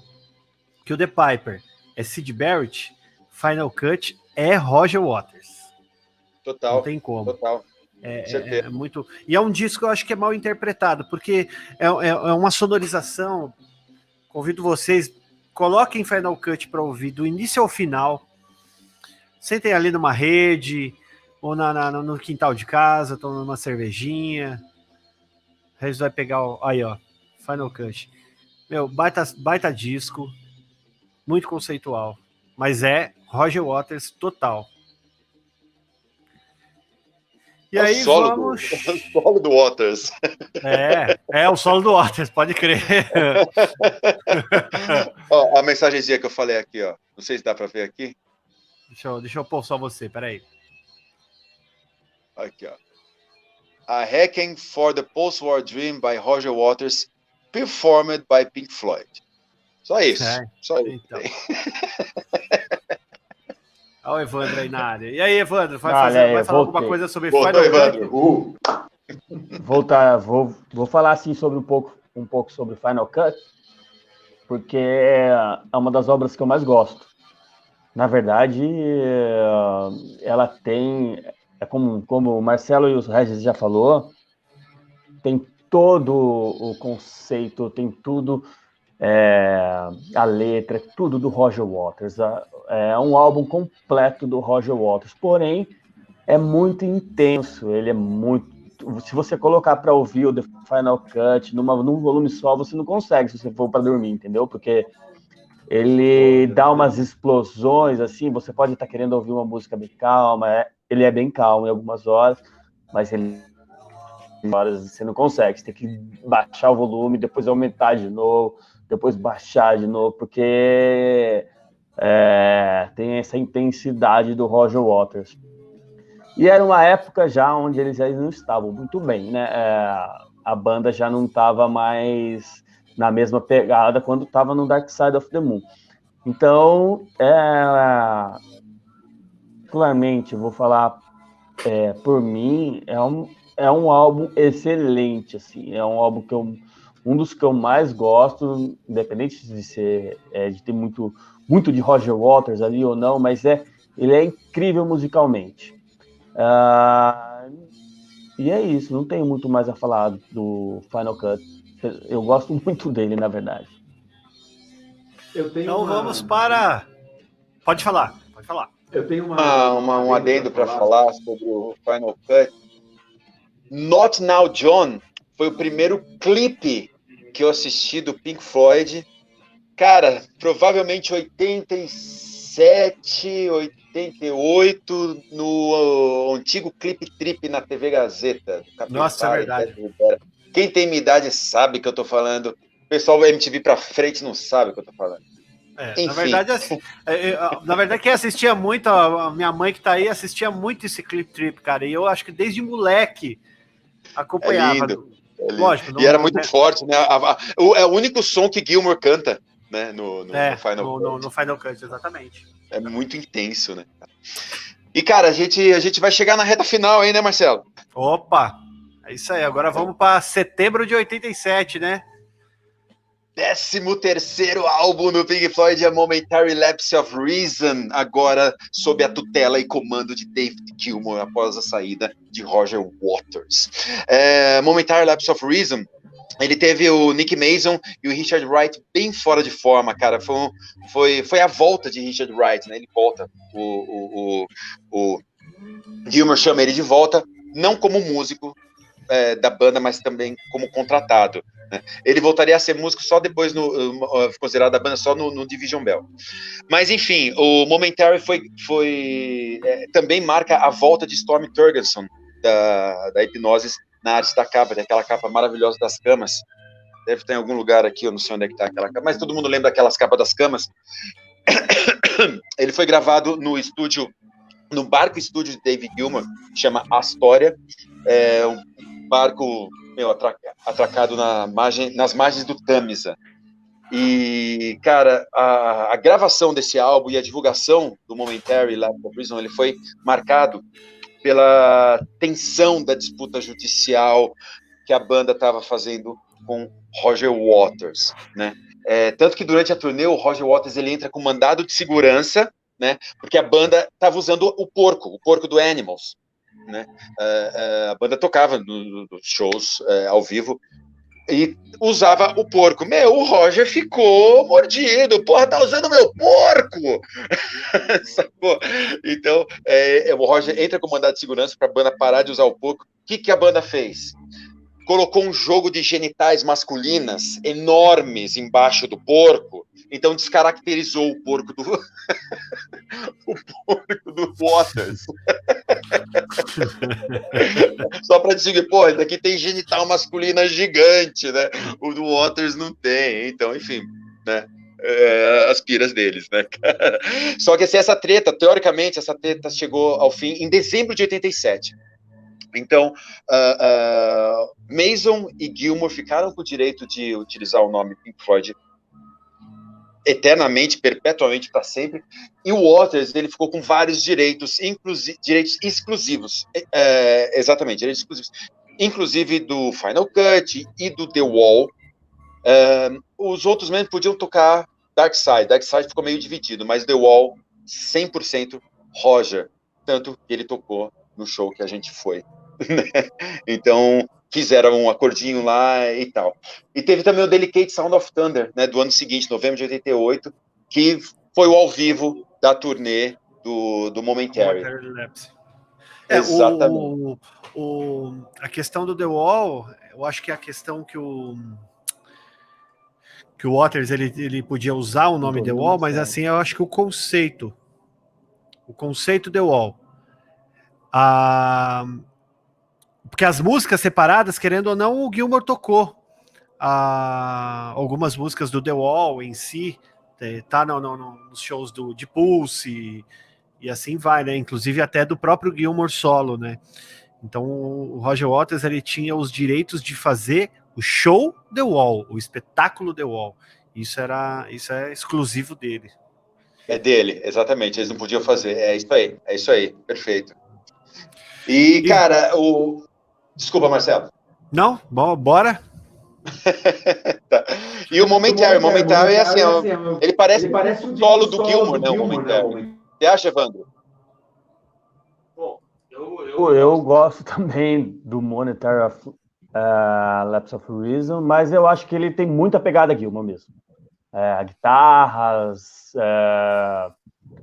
que o The Piper é Syd Barrett, Final Cut é Roger Waters. Total. Não tem como. Total. É muito... E é um disco que eu acho que é mal interpretado, porque é uma sonorização. Convido vocês, coloquem Final Cut para ouvir do início ao final. Sentem ali numa rede, ou no quintal de casa, tomando uma cervejinha. O resto vai pegar aí, ó, Final Cut. Meu, baita disco, muito conceitual. Mas é Roger Waters total. E aí vamos... O solo do Waters. O solo do Waters, pode crer. Ó, a mensagenzinha que eu falei aqui, ó. Não sei se dá para ver aqui. Deixa eu pôr só você, peraí. Aqui, ó. A Hacking for the Post-War Dream by Roger Waters, performed by Pink Floyd. Só isso. Só isso. Então. Olha o Evandro aí na área. E aí, Evandro, vai falar alguma coisa sobre Final Cut? Vou falar assim sobre um pouco sobre Final Cut, porque é uma das obras que eu mais gosto. Na verdade, ela tem, como o Marcelo e o Regis já falou, tem todo o conceito, tem tudo, a letra, tudo do Roger Waters. É um álbum completo do Roger Waters, porém é muito intenso, ele é muito... Se você colocar para ouvir o The Final Cut num volume só, você não consegue, se você for para dormir, entendeu? Porque ele dá umas explosões, assim, você pode estar querendo ouvir uma música bem calma, ele é bem calmo em algumas horas, mas você não consegue, você tem que baixar o volume, depois aumentar de novo, depois baixar de novo, porque tem essa intensidade do Roger Waters. E era uma época já onde eles não estavam muito bem, né? A banda já não estava mais na mesma pegada quando estava no Dark Side of the Moon. Então, particularmente, vou falar por mim, é um álbum excelente, assim, é um álbum um dos que eu mais gosto, independente de ter muito de Roger Waters ali ou não, mas ele é incrível musicalmente. E é isso, não tenho muito mais a falar do Final Cut. Eu gosto muito dele, na verdade. Então vamos para... Pode falar. Eu tenho um adendo para falar sobre o Final Cut. Not Now John foi o primeiro clipe que eu assisti do Pink Floyd. Cara, provavelmente 87, 88, no antigo Clip Trip na TV Gazeta. Nossa, é verdade. Quem tem minha idade sabe que eu tô falando. O pessoal da MTV pra frente não sabe o que eu tô falando. Na verdade, quem assistia muito, a minha mãe que tá aí, assistia muito esse Clip Trip, cara. E eu acho que desde moleque acompanhava. É lindo. Lógico, e era muito forte, né? É o único som que Gilmour canta, né? No Final Cut. No Final Cut, exatamente. É muito intenso, né? E, cara, a gente vai chegar na reta final aí, né, Marcelo? Opa! É isso aí. Agora vamos para setembro de 87, né? 13º álbum do Pink Floyd, A Momentary Lapse of Reason, agora sob a tutela e comando de David Gilmour após a saída de Roger Waters. Momentary Lapse of Reason, ele teve o Nick Mason e o Richard Wright bem fora de forma, cara. Foi a volta de Richard Wright, né? Ele volta. O Gilmour chama ele de volta, não como músico da banda, mas também como contratado. Né? Ele voltaria a ser músico só depois, considerado da banda só no Division Bell. Mas, enfim, o Momentary também marca a volta de Stormy Thurgeson, da Hipgnosis, na arte da capa, daquela capa maravilhosa das camas. deve estar em algum lugar aqui, eu não sei onde é que está aquela capa, mas todo mundo lembra daquelas capas das camas. Ele foi gravado no barco estúdio de David Gilmour, que chama Astoria, um barco atracado nas margens do Tâmisa. E, cara, a gravação desse álbum e a divulgação do Momentary Lapse of Reason, ele foi marcado pela tensão da disputa judicial que a banda estava fazendo com Roger Waters, né? Tanto que durante a turnê o Roger Waters ele entra com mandado de segurança, né? Porque a banda estava usando o porco do Animals, né? A banda tocava nos shows ao vivo e usava o porco. O Roger ficou mordido. Porra, tá usando meu porco! Sacou? Então, o Roger entra com mandado de segurança para a banda parar de usar o porco. O que a banda fez? Colocou um jogo de genitais masculinas enormes embaixo do porco, então descaracterizou o porco do o porco do Waters. Só para dizer, pô, esse daqui tem genital masculina gigante, né? O do Waters não tem, então, enfim, né? As piras deles, né? Só que assim, teoricamente, essa treta chegou ao fim em dezembro de 87. Então, Mason e Gilmour ficaram com o direito de utilizar o nome Pink Floyd eternamente, perpetuamente, para sempre, e o Waters, ele ficou com vários direitos, direitos exclusivos, exatamente, direitos exclusivos, inclusive do Final Cut e do The Wall. Os outros mesmo podiam tocar Dark Side ficou meio dividido, mas The Wall, 100% Roger, tanto que ele tocou no show que a gente foi. Então, fizeram um acordinho lá e tal. E teve também o Delicate Sound of Thunder, né, do ano seguinte, novembro de 88, que foi o ao vivo da turnê do Momentary. Exatamente. A questão do The Wall, eu acho que é a questão que o Waters ele podia usar o nome The Wall, mas assim, eu acho que o conceito The Wall, porque as músicas separadas, querendo ou não, o Gilmour tocou algumas músicas do The Wall em si, tá nos shows de Pulse e assim vai, né? Inclusive até do próprio Gilmour solo, né? Então o Roger Waters ele tinha os direitos de fazer o show The Wall, o espetáculo The Wall. Isso é exclusivo dele. É dele, exatamente. Eles não podiam fazer. É isso aí, perfeito. E cara, desculpa, Marcelo. Não, bora. Tá. E o Momentary é assim, ele parece o solo do Gilmour, né? O Momentary. Você acha, Evandro? Bom, eu gosto também do Momentary Lapse of Reason, mas eu acho que ele tem muita pegada Gilmour mesmo. Guitarras,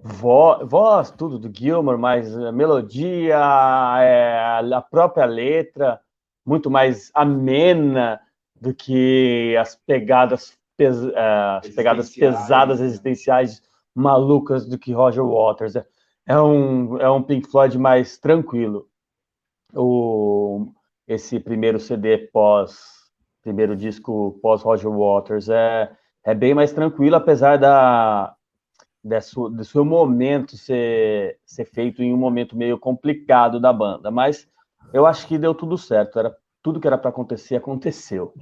voz, tudo do Gilmour, mas melodia, a própria letra, muito mais amena do que as pegadas pesadas, existenciais, malucas do que Roger Waters. É um Pink Floyd mais tranquilo. Esse primeiro CD primeiro disco pós Roger Waters é bem mais tranquilo, apesar do seu momento ser feito em um momento meio complicado da banda, mas eu acho que deu tudo certo, tudo que era para acontecer, aconteceu.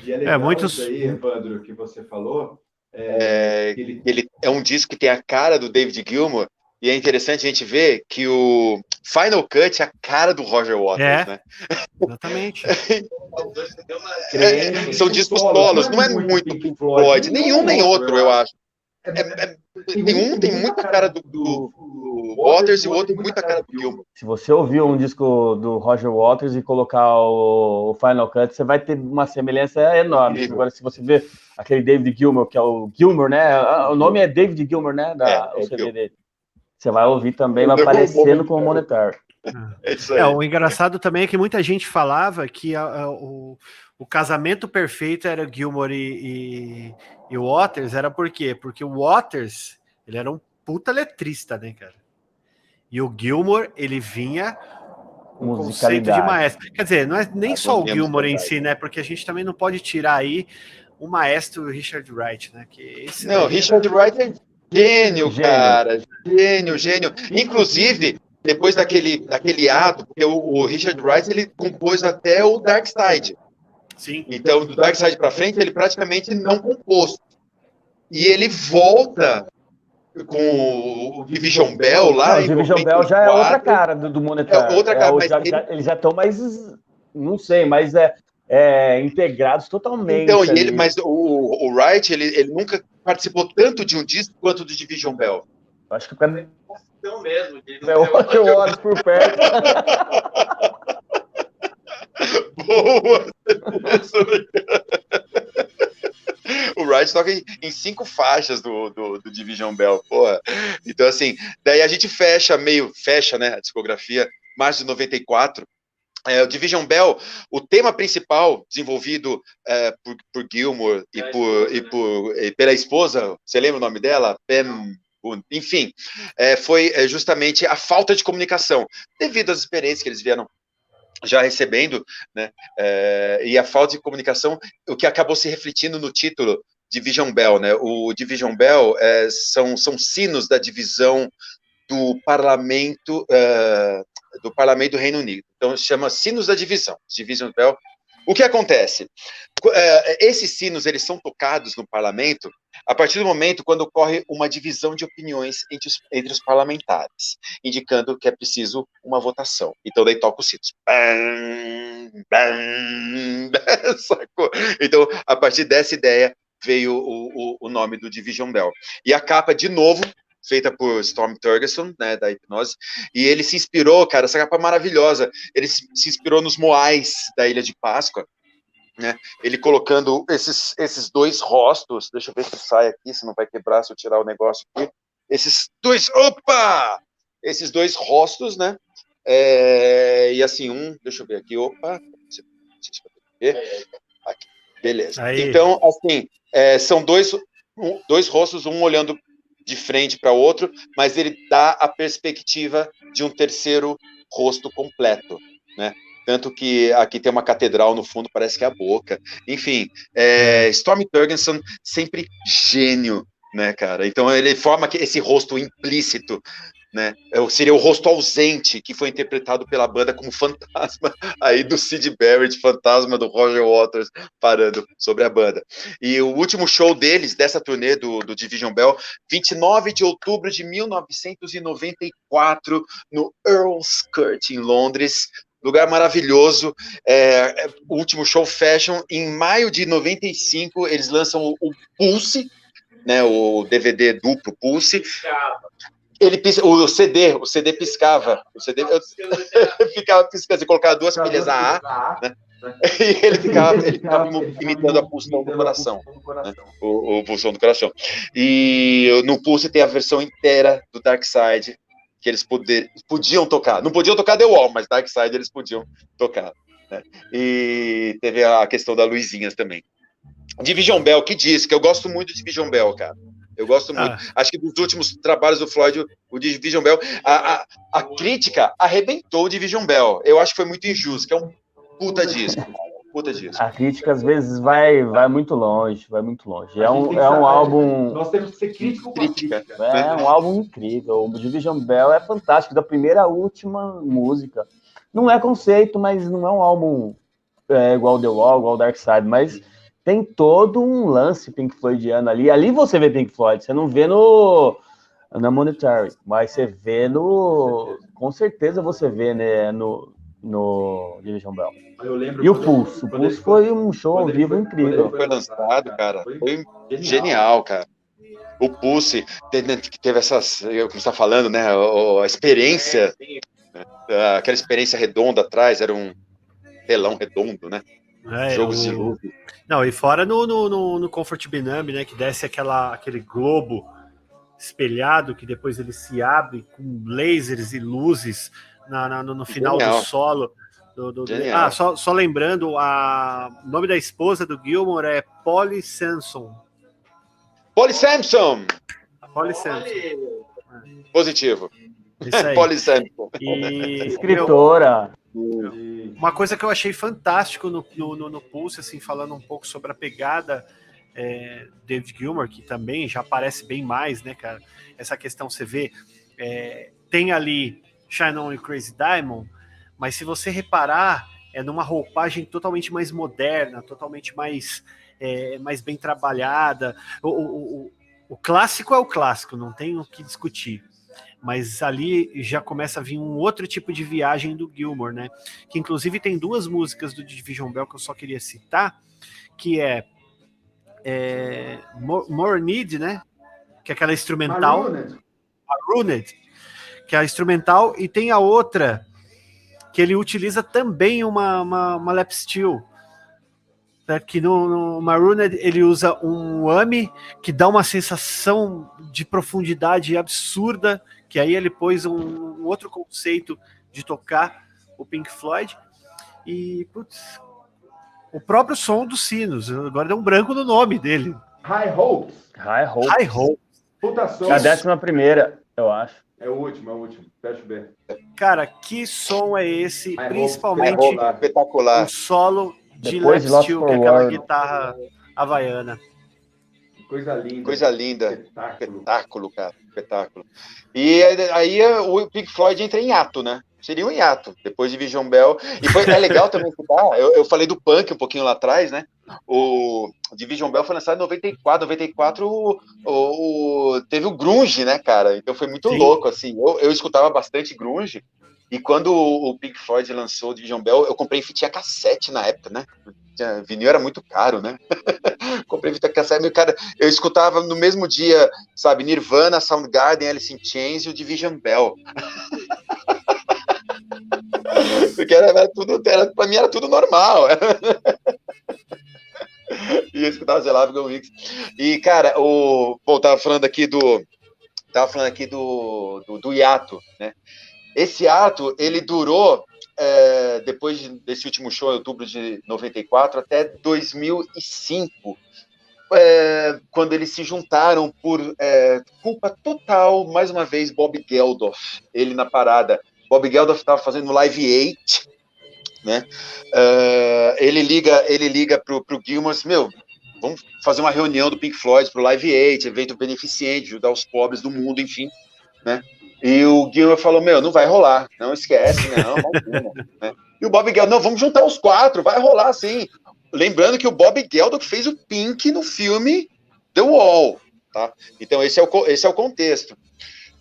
E é legal isso aí, Evandro, que você falou. Ele é um disco que tem a cara do David Gilmour, e é interessante a gente ver que o Final Cut é a cara do Roger Waters, né? Exatamente. São discos solos, não é muito Pink Floyd, nenhum nem outro, eu acho. Um tem muita cara do Waters e o outro tem muita cara do Gilmour. Se você ouvir um disco do Roger Waters e colocar o Final Cut, você vai ter uma semelhança enorme. Agora, se você ver aquele David Gilmour, que é o Gilmour, né? O nome é David Gilmour, né? O CD dele. Você vai ouvir também, vai aparecendo como Momentary. O engraçado também é que muita gente falava que o casamento perfeito era Gilmour e o Waters. Era por quê? Porque o Waters, ele era um puta letrista, né, cara? E o Gilmour, ele vinha um conceito de maestro. Quer dizer, não é nem só o Gilmour em si, né? Porque a gente também não pode tirar aí o maestro Richard Wright, né? Que esse Richard Wright é gênio, cara. Gênio. Inclusive, depois daquele ato, porque o Richard Wright, ele compôs até o Dark Side. Sim. Então, do Dark Side para frente, ele praticamente não compôs. E ele volta com o Division Bell lá. O Division Bell já é outra cara do Monetar. É outra cara, mas eles já estão mais, não sei, mais integrados totalmente. Então, mas o Wright, ele nunca participou tanto de um disco quanto do Division Bell. Acho que o então mesmo. Eu olho por perto. Boa! O Wright toca em 5 faixas do Division Bell, porra. Então, assim, daí a gente fecha, né, a discografia, março de 94. O Division Bell, o tema principal, desenvolvido por Gilmour e pela esposa, você lembra o nome dela? Pam, enfim, foi justamente a falta de comunicação, devido às experiências que eles vieram já recebendo, né, e a falta de comunicação, o que acabou se refletindo no título Division Bell, né? O Division Bell são sinos da divisão do parlamento do Reino Unido. Então se chama sinos da divisão, Division Bell. O que acontece? Esses sinos, eles são tocados no parlamento a partir do momento quando ocorre uma divisão de opiniões entre os parlamentares, indicando que é preciso uma votação. Então, daí toca os sinos. Bam, bam, bam, sacou? Então, a partir dessa ideia, veio o nome do Division Bell. E a capa, de novo, feita por Storm Thorgerson, né, da Hipnose, e ele se inspirou, cara, essa capa maravilhosa, ele se inspirou nos Moais da Ilha de Páscoa, né, ele colocando esses 2 rostos, deixa eu ver se sai aqui, se não vai quebrar, se eu tirar o negócio aqui, esses 2 rostos, né, e assim, deixa eu ver aqui, aqui, beleza. Aí. Então, assim, são dois rostos, um olhando de frente para o outro, mas ele dá a perspectiva de um terceiro rosto completo, né? Tanto que aqui tem uma catedral no fundo, parece que é a boca. Enfim, Storm Thorgerson, sempre gênio, né, cara? Então ele forma esse rosto implícito, né? Seria o rosto ausente, que foi interpretado pela banda como fantasma aí do Syd Barrett, fantasma do Roger Waters, parando sobre a banda. E o último show deles, dessa turnê do Division Bell, 29 de outubro de 1994, no Earl's Court, em Londres, lugar maravilhoso. O último show fashion, em maio de 95, eles lançam o Pulse, né, o DVD duplo Pulse. O CD piscava. O CD ficava piscando, você colocava 2 pilhas AA, né? E ele ficava imitando a pulsão do coração, né? O pulsão do coração. E no Pulse tem a versão inteira do Dark Side, que eles podiam tocar. Não podiam tocar The Wall, mas Dark Side eles podiam tocar, né? E teve a questão da Luizinhas também. Division Bell, que diz que eu gosto muito de Division Bell, cara. Eu gosto muito. Acho que dos últimos trabalhos do Floyd, o Division Bell, a crítica arrebentou o Division Bell. Eu acho que foi muito injusto, que é um puta disco. A crítica, às vezes, vai muito longe, É um álbum... Nós temos que ser crítico com a crítica. É um álbum incrível. O Division Bell é fantástico, da primeira à última música. Não é conceito, mas não é um álbum igual The Wall, igual Dark Side, mas... tem todo um lance Pink Floydiano ali. Ali você vê Pink Floyd, você não vê na Monetary, mas você vê com certeza você vê, né, no Division Bell. E o Pulse? O Pulse foi um show ao vivo incrível. Foi lançado, cara. Foi genial, cara. O Pulse teve essas, como você está falando, né, a experiência, aquela experiência redonda atrás, era um telão redondo, né? Jogos de luz. Não, e fora no Comfort Binambi, né, que desce aquele globo espelhado, que depois ele se abre com lasers e luzes no final do solo. Só lembrando, o nome da esposa do Gilmour é Polly Samson. Polly Samson! Positivo. Isso aí. Polly Samson. Escritora. Uma coisa que eu achei fantástico no Pulse, assim, falando um pouco sobre a pegada David Gilmour, que também já aparece bem mais, né, cara? Essa questão, você vê, tem ali Shine On e Crazy Diamond, mas se você reparar, é numa roupagem totalmente mais moderna, totalmente mais bem trabalhada. O clássico é o clássico, não tem o que discutir. Mas ali já começa a vir um outro tipo de viagem do Gilmour, né? Que inclusive tem duas músicas do Division Bell que eu só queria citar, que é More Need, né? Que é aquela instrumental. Marooned, que é a instrumental, e tem a outra que ele utiliza também uma lap steel. Que no Marooned ele usa um whammy que dá uma sensação de profundidade absurda, que aí ele pôs um outro conceito de tocar o Pink Floyd. E putz, o próprio som dos sinos, agora deu um branco no nome dele. High Hopes. High Hopes. Puta som. A 11ª, eu acho. É o último. Deixa eu ver. Cara, que som é esse? High Principalmente espetacular. o solo de Depois lap steel, que é aquela Forward. guitarra havaiana. Coisa linda. Coisa linda. Espetáculo, cara. Espetáculo. E aí o Pink Floyd entra em hiato, né? Seria um hiato, depois de Division Bell. E é legal também citar, eu falei do punk um pouquinho lá atrás, né? O Division Bell foi lançado em 94. 94 teve o grunge, né, cara? Então foi muito louco, assim. Eu escutava bastante grunge. E quando o Pink Floyd lançou o Division Bell, eu comprei fitinha cassete na época, né? Vinil era muito caro, né? Comprei fita cassete, cara, eu escutava no mesmo dia, sabe, Nirvana, Soundgarden, Alice in Chains e o Division Bell. Porque pra mim era tudo normal. E eu escutava, sei lá, Go Mix. E, cara, tava falando aqui do hiato, né? Esse hiato, ele durou depois desse último show, em outubro de 94, até 2005, quando eles se juntaram por culpa total, mais uma vez, Bob Geldof, ele na parada. Bob Geldof estava fazendo Live 8, né? Ele liga pro Gilmour, vamos fazer uma reunião do Pink Floyd pro Live 8, evento beneficente, ajudar os pobres do mundo, enfim, né? E o Gilmour falou, não vai rolar, não esquece, não, imagina, né? E o Bob Geldof, não, vamos juntar os quatro, vai rolar sim. Lembrando que o Bob Geldof fez o Pink no filme The Wall, tá? Então esse é o contexto.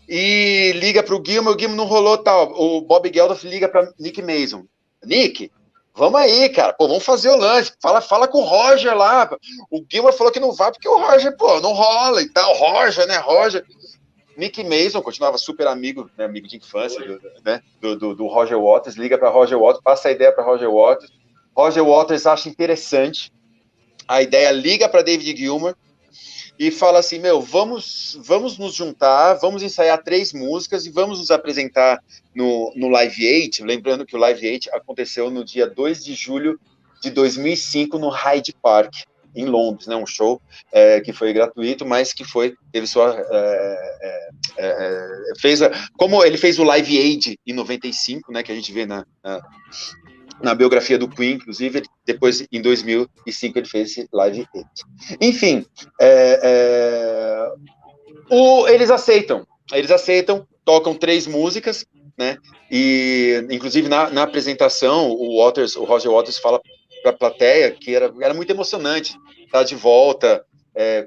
E liga pro Gilmour, o Gilmour não rolou, tal. O Bob Geldof liga para Nick Mason. Nick, vamos aí, cara, vamos fazer o lance, fala com o Roger lá. O Gilmour falou que não vai porque o Roger, não rola e tal. Roger. Nick Mason continuava super amigo, né, amigo de infância, do Roger Waters, liga para Roger Waters, passa a ideia para Roger Waters. Roger Waters acha interessante a ideia, liga para David Gilmour e fala assim, vamos nos juntar, vamos ensaiar 3 músicas e vamos nos apresentar no Live 8, lembrando que o Live 8 aconteceu no dia 2 de julho de 2005 no Hyde Park, em Londres, né, um show que foi gratuito, mas que teve sua como ele fez o Live Aid em 95, né, que a gente vê na biografia do Queen, inclusive, depois, em 2005, ele fez esse Live Aid. Enfim, eles aceitam, tocam 3 músicas, né, e, inclusive, na apresentação, o Roger Waters fala para a plateia que era muito emocionante estar de volta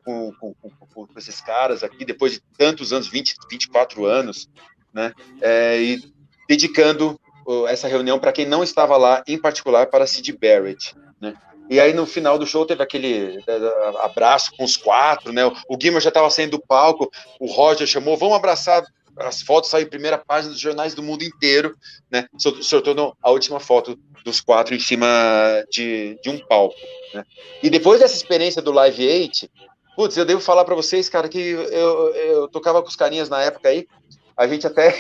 com esses caras aqui, depois de tantos anos, 24 anos, né, e dedicando essa reunião para quem não estava lá, em particular para Syd Barrett, né? E aí no final do show teve aquele abraço com os 4, né? O Gilmour já estava saindo do palco, o Roger chamou, vamos abraçar, as fotos saíram em primeira página dos jornais do mundo inteiro, né? Sorteou a última foto dos 4 em cima de um palco, né? E depois dessa experiência do Live 8, putz, eu devo falar para vocês, cara, que eu tocava com os carinhas na época aí, a gente até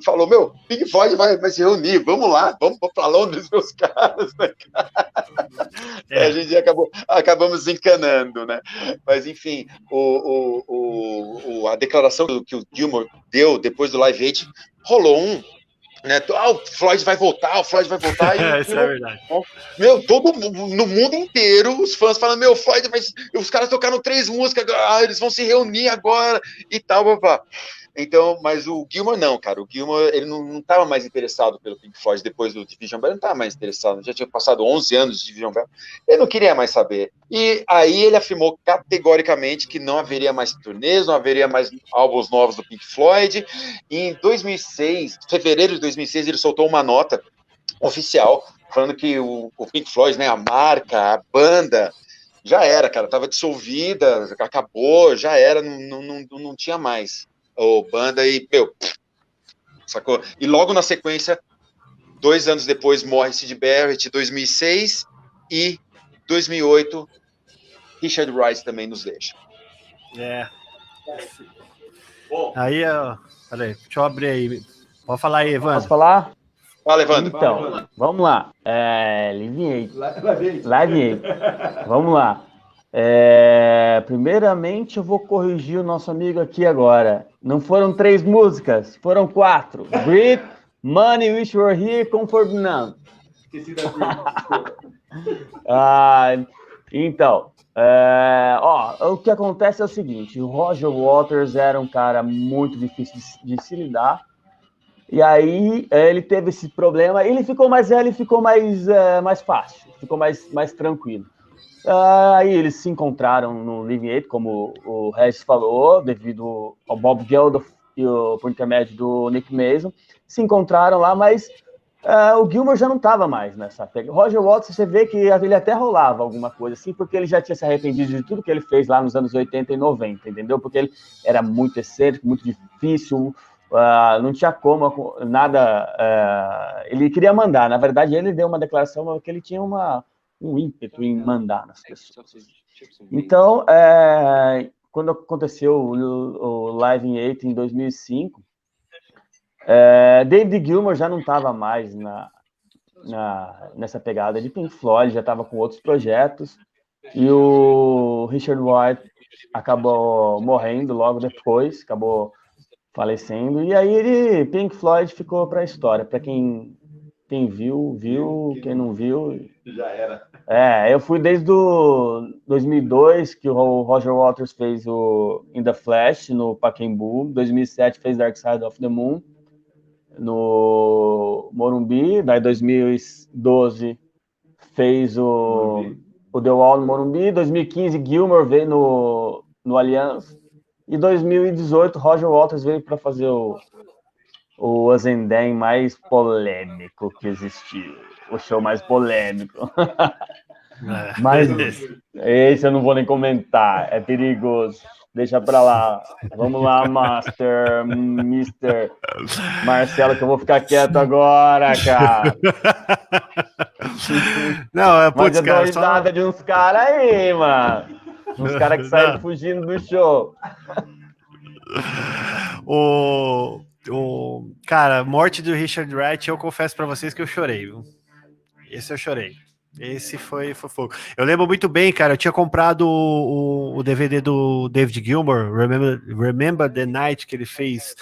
falou, Pink Floyd vai se reunir, vamos lá, vamos para Londres, meus caras, né, cara? A gente acabamos encanando, né? Mas, enfim, a declaração que o Gilmour deu depois do Live 8, rolou né? O Floyd vai voltar, o Floyd vai voltar. E Isso é verdade. Meu, todo no mundo inteiro, os fãs falando, meu, Floyd, os caras tocaram 3 músicas, eles vão se reunir agora e tal, papá. Então, mas o Gilmour não, cara. O Gilmour, ele não estava mais interessado pelo Pink Floyd depois do Division Bell, não estava mais interessado. Já tinha passado 11 anos de Division Bell. Ele não queria mais saber. E aí ele afirmou categoricamente que não haveria mais turnês, não haveria mais álbuns novos do Pink Floyd. E em 2006, fevereiro de 2006, ele soltou uma nota oficial falando que o Pink Floyd, né, a marca, a banda, já era, cara. Estava dissolvida, acabou, já era, não tinha mais. O banda e, meu, sacou? E logo na sequência, 2 anos depois, morre Syd Barrett, 2006, e 2008, Richard Wright também nos deixa. Bom, aí, peraí, deixa eu abrir aí. Pode falar aí, Evandro. Posso falar? Fala, Evandro. Então, vamos lá. Live 8. Vamos lá. Primeiramente, eu vou corrigir o nosso amigo aqui agora. Não foram 3 músicas, foram 4. Breathe, Money, Wish You Were Here, Comfort None. Esqueci da Breathe. Então, o que acontece é o seguinte: o Roger Waters era um cara muito difícil de se lidar. E aí ele teve esse problema. Ele ficou mais velho e ficou mais fácil, ficou mais tranquilo. Aí eles se encontraram no Living 8, como o Regis falou, devido ao Bob Geldof e por intermédio do Nick Mason. Se encontraram lá, mas o Gilmour já não estava mais nessa pega. Roger Waters, você vê que ele até rolava alguma coisa assim, porque ele já tinha se arrependido de tudo que ele fez lá nos anos 80 e 90, entendeu? Porque ele era muito excêntrico, muito difícil, não tinha como, nada. Ele queria mandar. Na verdade, ele deu uma declaração que ele tinha um ímpeto em mandar nas pessoas. Então, quando aconteceu o Live in 8 em 2005, David Gilmour já não estava mais nessa pegada de Pink Floyd, já estava com outros projetos, e o Richard Wright acabou morrendo logo depois, acabou falecendo, e aí Pink Floyd ficou para a história. Para quem viu, quem não viu... Já era. Eu fui desde 2002, que o Roger Waters fez o In The Flash, no Pacaembu. 2007 fez Dark Side of the Moon, no Morumbi. Daí 2012 fez o The Wall no Morumbi. 2015 Gilmour veio no Allianz. E 2018 Roger Waters veio para fazer o Azendem mais polêmico que existiu. O show mais polêmico. Mas esse eu não vou nem comentar. É perigoso. Deixa pra lá. Vamos lá, Mr. Marcelo, que eu vou ficar quieto agora, cara. Não, mas eu dou risada de uns caras aí, mano. Uns caras que saíram fugindo do show. Cara, morte do Richard Wright, eu confesso pra vocês que eu chorei, viu? Esse eu chorei. Esse foi fogo. Eu lembro muito bem, cara, eu tinha comprado o DVD do David Gilmour, Remember the Night, que ele fez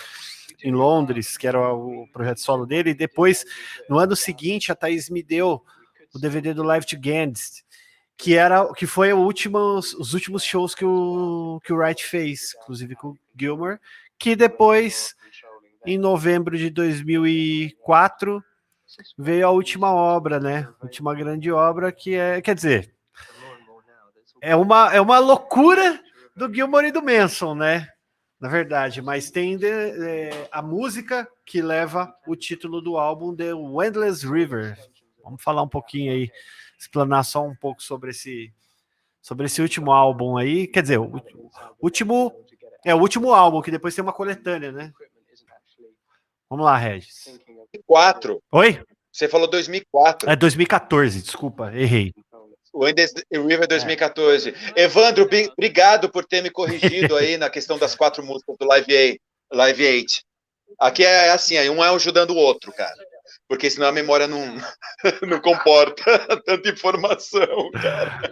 em Londres, que era o projeto solo dele, e depois, no ano seguinte, a Thaís me deu o DVD do Live to Gandhi, que foi os últimos shows que o Wright fez, inclusive com o Gilmour, que depois, em novembro de 2004, veio a última obra, né? Última grande obra, que quer dizer, é uma loucura do Gilmour e do Manson, né? Na verdade, mas tem a música que leva o título do álbum, The Windless River. Vamos falar um pouquinho aí, explanar só um pouco sobre esse último álbum aí. Quer dizer, o último álbum, que depois tem uma coletânea, né? Vamos lá, Regis. 2004. Oi? Você falou 2004. 2014, desculpa, errei. O River 2014. Evandro, obrigado por ter me corrigido aí na questão das 4 músicas do Live 8. Aqui é assim, aí um é ajudando o outro, cara. Porque senão a memória não comporta tanta informação, cara.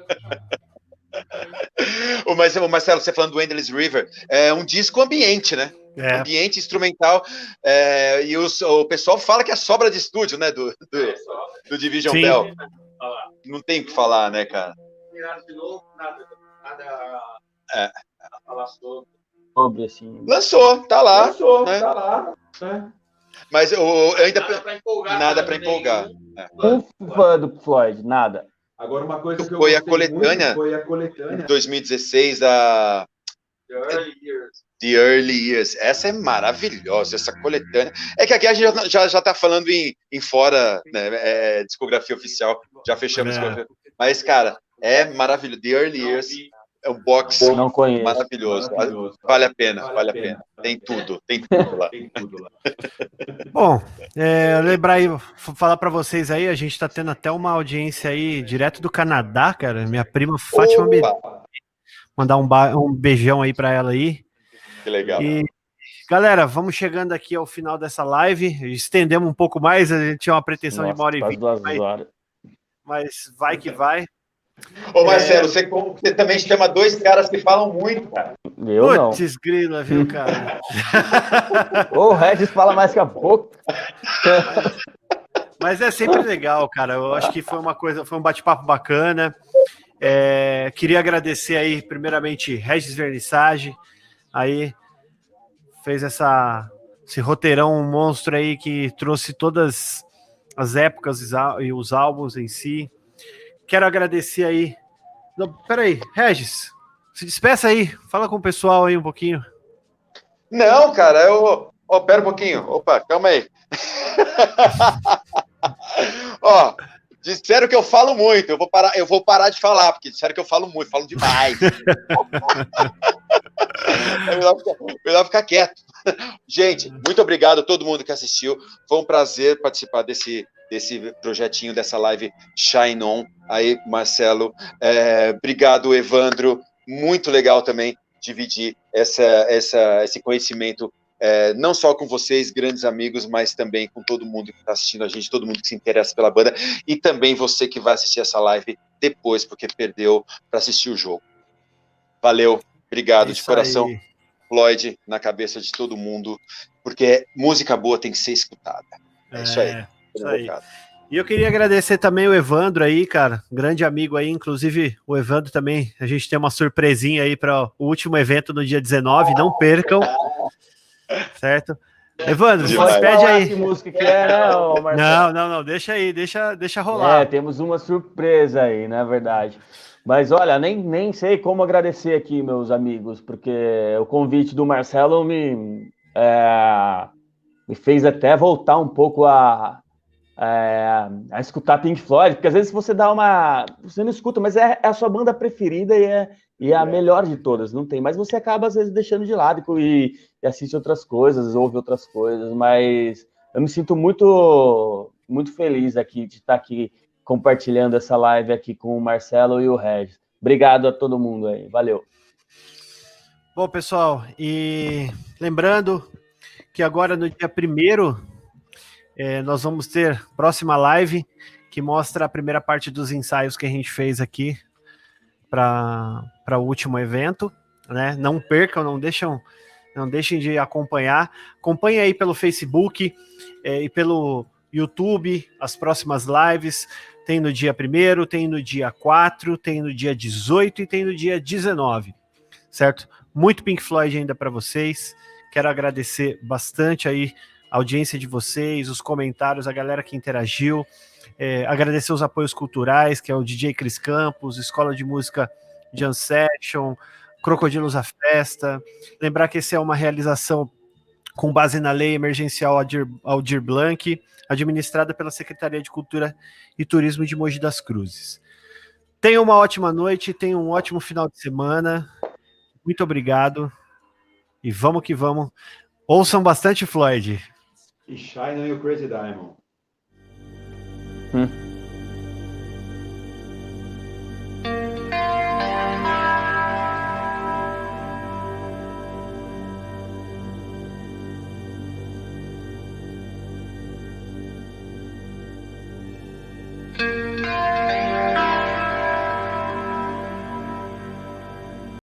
Mas, Marcelo, você falando do Endless River, é um disco ambiente, né? Ambiente instrumental. E o pessoal fala que é sobra de estúdio, né? Do Division Sim. Bell. Não tem o que falar, né, cara? De novo, nada a falar Sobre, assim. Lançou, tá lá. Né? Tá lá. Né? Mas eu ainda. Nada pra empolgar. Um fã do Floyd, nada. Agora, uma coisa que eu Foi a gostei coletânea. muito foi a coletânea. 2016 da The The Early Years. Essa é maravilhosa, essa coletânea. É que aqui a gente já tá falando em fora, né, discografia oficial, já fechamos discografia. Mas, cara, é maravilhoso. The Early Years é um box Não conheço. maravilhoso. Vale a pena. Tem tudo lá. Bom, lembrar aí, falar para vocês aí, a gente tá tendo até uma audiência aí direto do Canadá, cara. Minha prima Fátima Medeiros. Mandar um beijão aí para ela aí. Que legal. E, galera, vamos chegando aqui ao final dessa live. Estendemos um pouco mais, a gente tinha uma pretensão de 1h20. Mas vai que vai. Ô, Marcelo, você também chama dois caras que falam muito, cara. Eu não. Putz, grila, viu, cara? O Regis fala mais que a boca. Mas é sempre legal, cara. Eu acho que foi um bate-papo bacana. Queria agradecer aí, primeiramente, Regis Vernissage, aí fez esse roteirão monstro aí que trouxe todas as épocas e os álbuns em si. Quero agradecer aí. Não, peraí, Regis, se despeça aí, fala com o pessoal aí um pouquinho. Não, cara, pera um pouquinho. Opa, calma aí. Disseram que eu falo muito, eu vou parar de falar, porque disseram que eu falo muito, falo demais. É melhor ficar quieto. Gente, muito obrigado a todo mundo que assistiu. Foi um prazer participar desse projetinho, dessa live Shine On. Aí, Marcelo, obrigado, Evandro. Muito legal também dividir esse conhecimento, não só com vocês, grandes amigos, mas também com todo mundo que está assistindo a gente, todo mundo que se interessa pela banda, e também você que vai assistir essa live depois, porque perdeu para assistir o jogo. Valeu, obrigado de coração. Aí. Floyd na cabeça de todo mundo, porque música boa tem que ser escutada. É isso aí. Isso aí. E eu queria agradecer também o Evandro aí, cara, grande amigo aí, inclusive o Evandro também, a gente tem uma surpresinha aí para o último evento no dia 19, não percam, certo? Evandro, se despede aí. Que música que é, né, não, deixa aí, deixa rolar. Temos uma surpresa aí, na verdade. Mas olha, nem sei como agradecer aqui, meus amigos, porque o convite do Marcelo me fez até voltar um pouco a escutar Pink Floyd, porque às vezes você não escuta, mas é a sua banda preferida e é a melhor de todas, não tem, mas você acaba às vezes deixando de lado e assiste outras coisas, ouve outras coisas, mas eu me sinto muito, muito feliz aqui de estar aqui compartilhando essa live aqui com o Marcelo e o Regis. Obrigado a todo mundo aí, valeu. Bom, pessoal, e lembrando que agora no dia 1º nós vamos ter próxima live que mostra a primeira parte dos ensaios que a gente fez aqui para o último evento, né? Não percam, não deixem de acompanhar. Acompanhe aí pelo Facebook e pelo YouTube as próximas lives. Tem no dia 1º, tem no dia 4, tem no dia 18 e tem no dia 19, certo? Muito Pink Floyd ainda para vocês. Quero agradecer bastante aí a audiência de vocês, os comentários, a galera que interagiu, agradecer os apoios culturais, que é o DJ Cris Campos, Escola de Música Jam Session, Crocodilos à Festa. Lembrar que essa é uma realização com base na Lei Emergencial Aldir Blanc, administrada pela Secretaria de Cultura e Turismo de Mogi das Cruzes. Tenham uma ótima noite, tenham um ótimo final de semana. Muito obrigado. E vamos que vamos. Ouçam bastante Floyd. E Shine on You Crazy Diamond.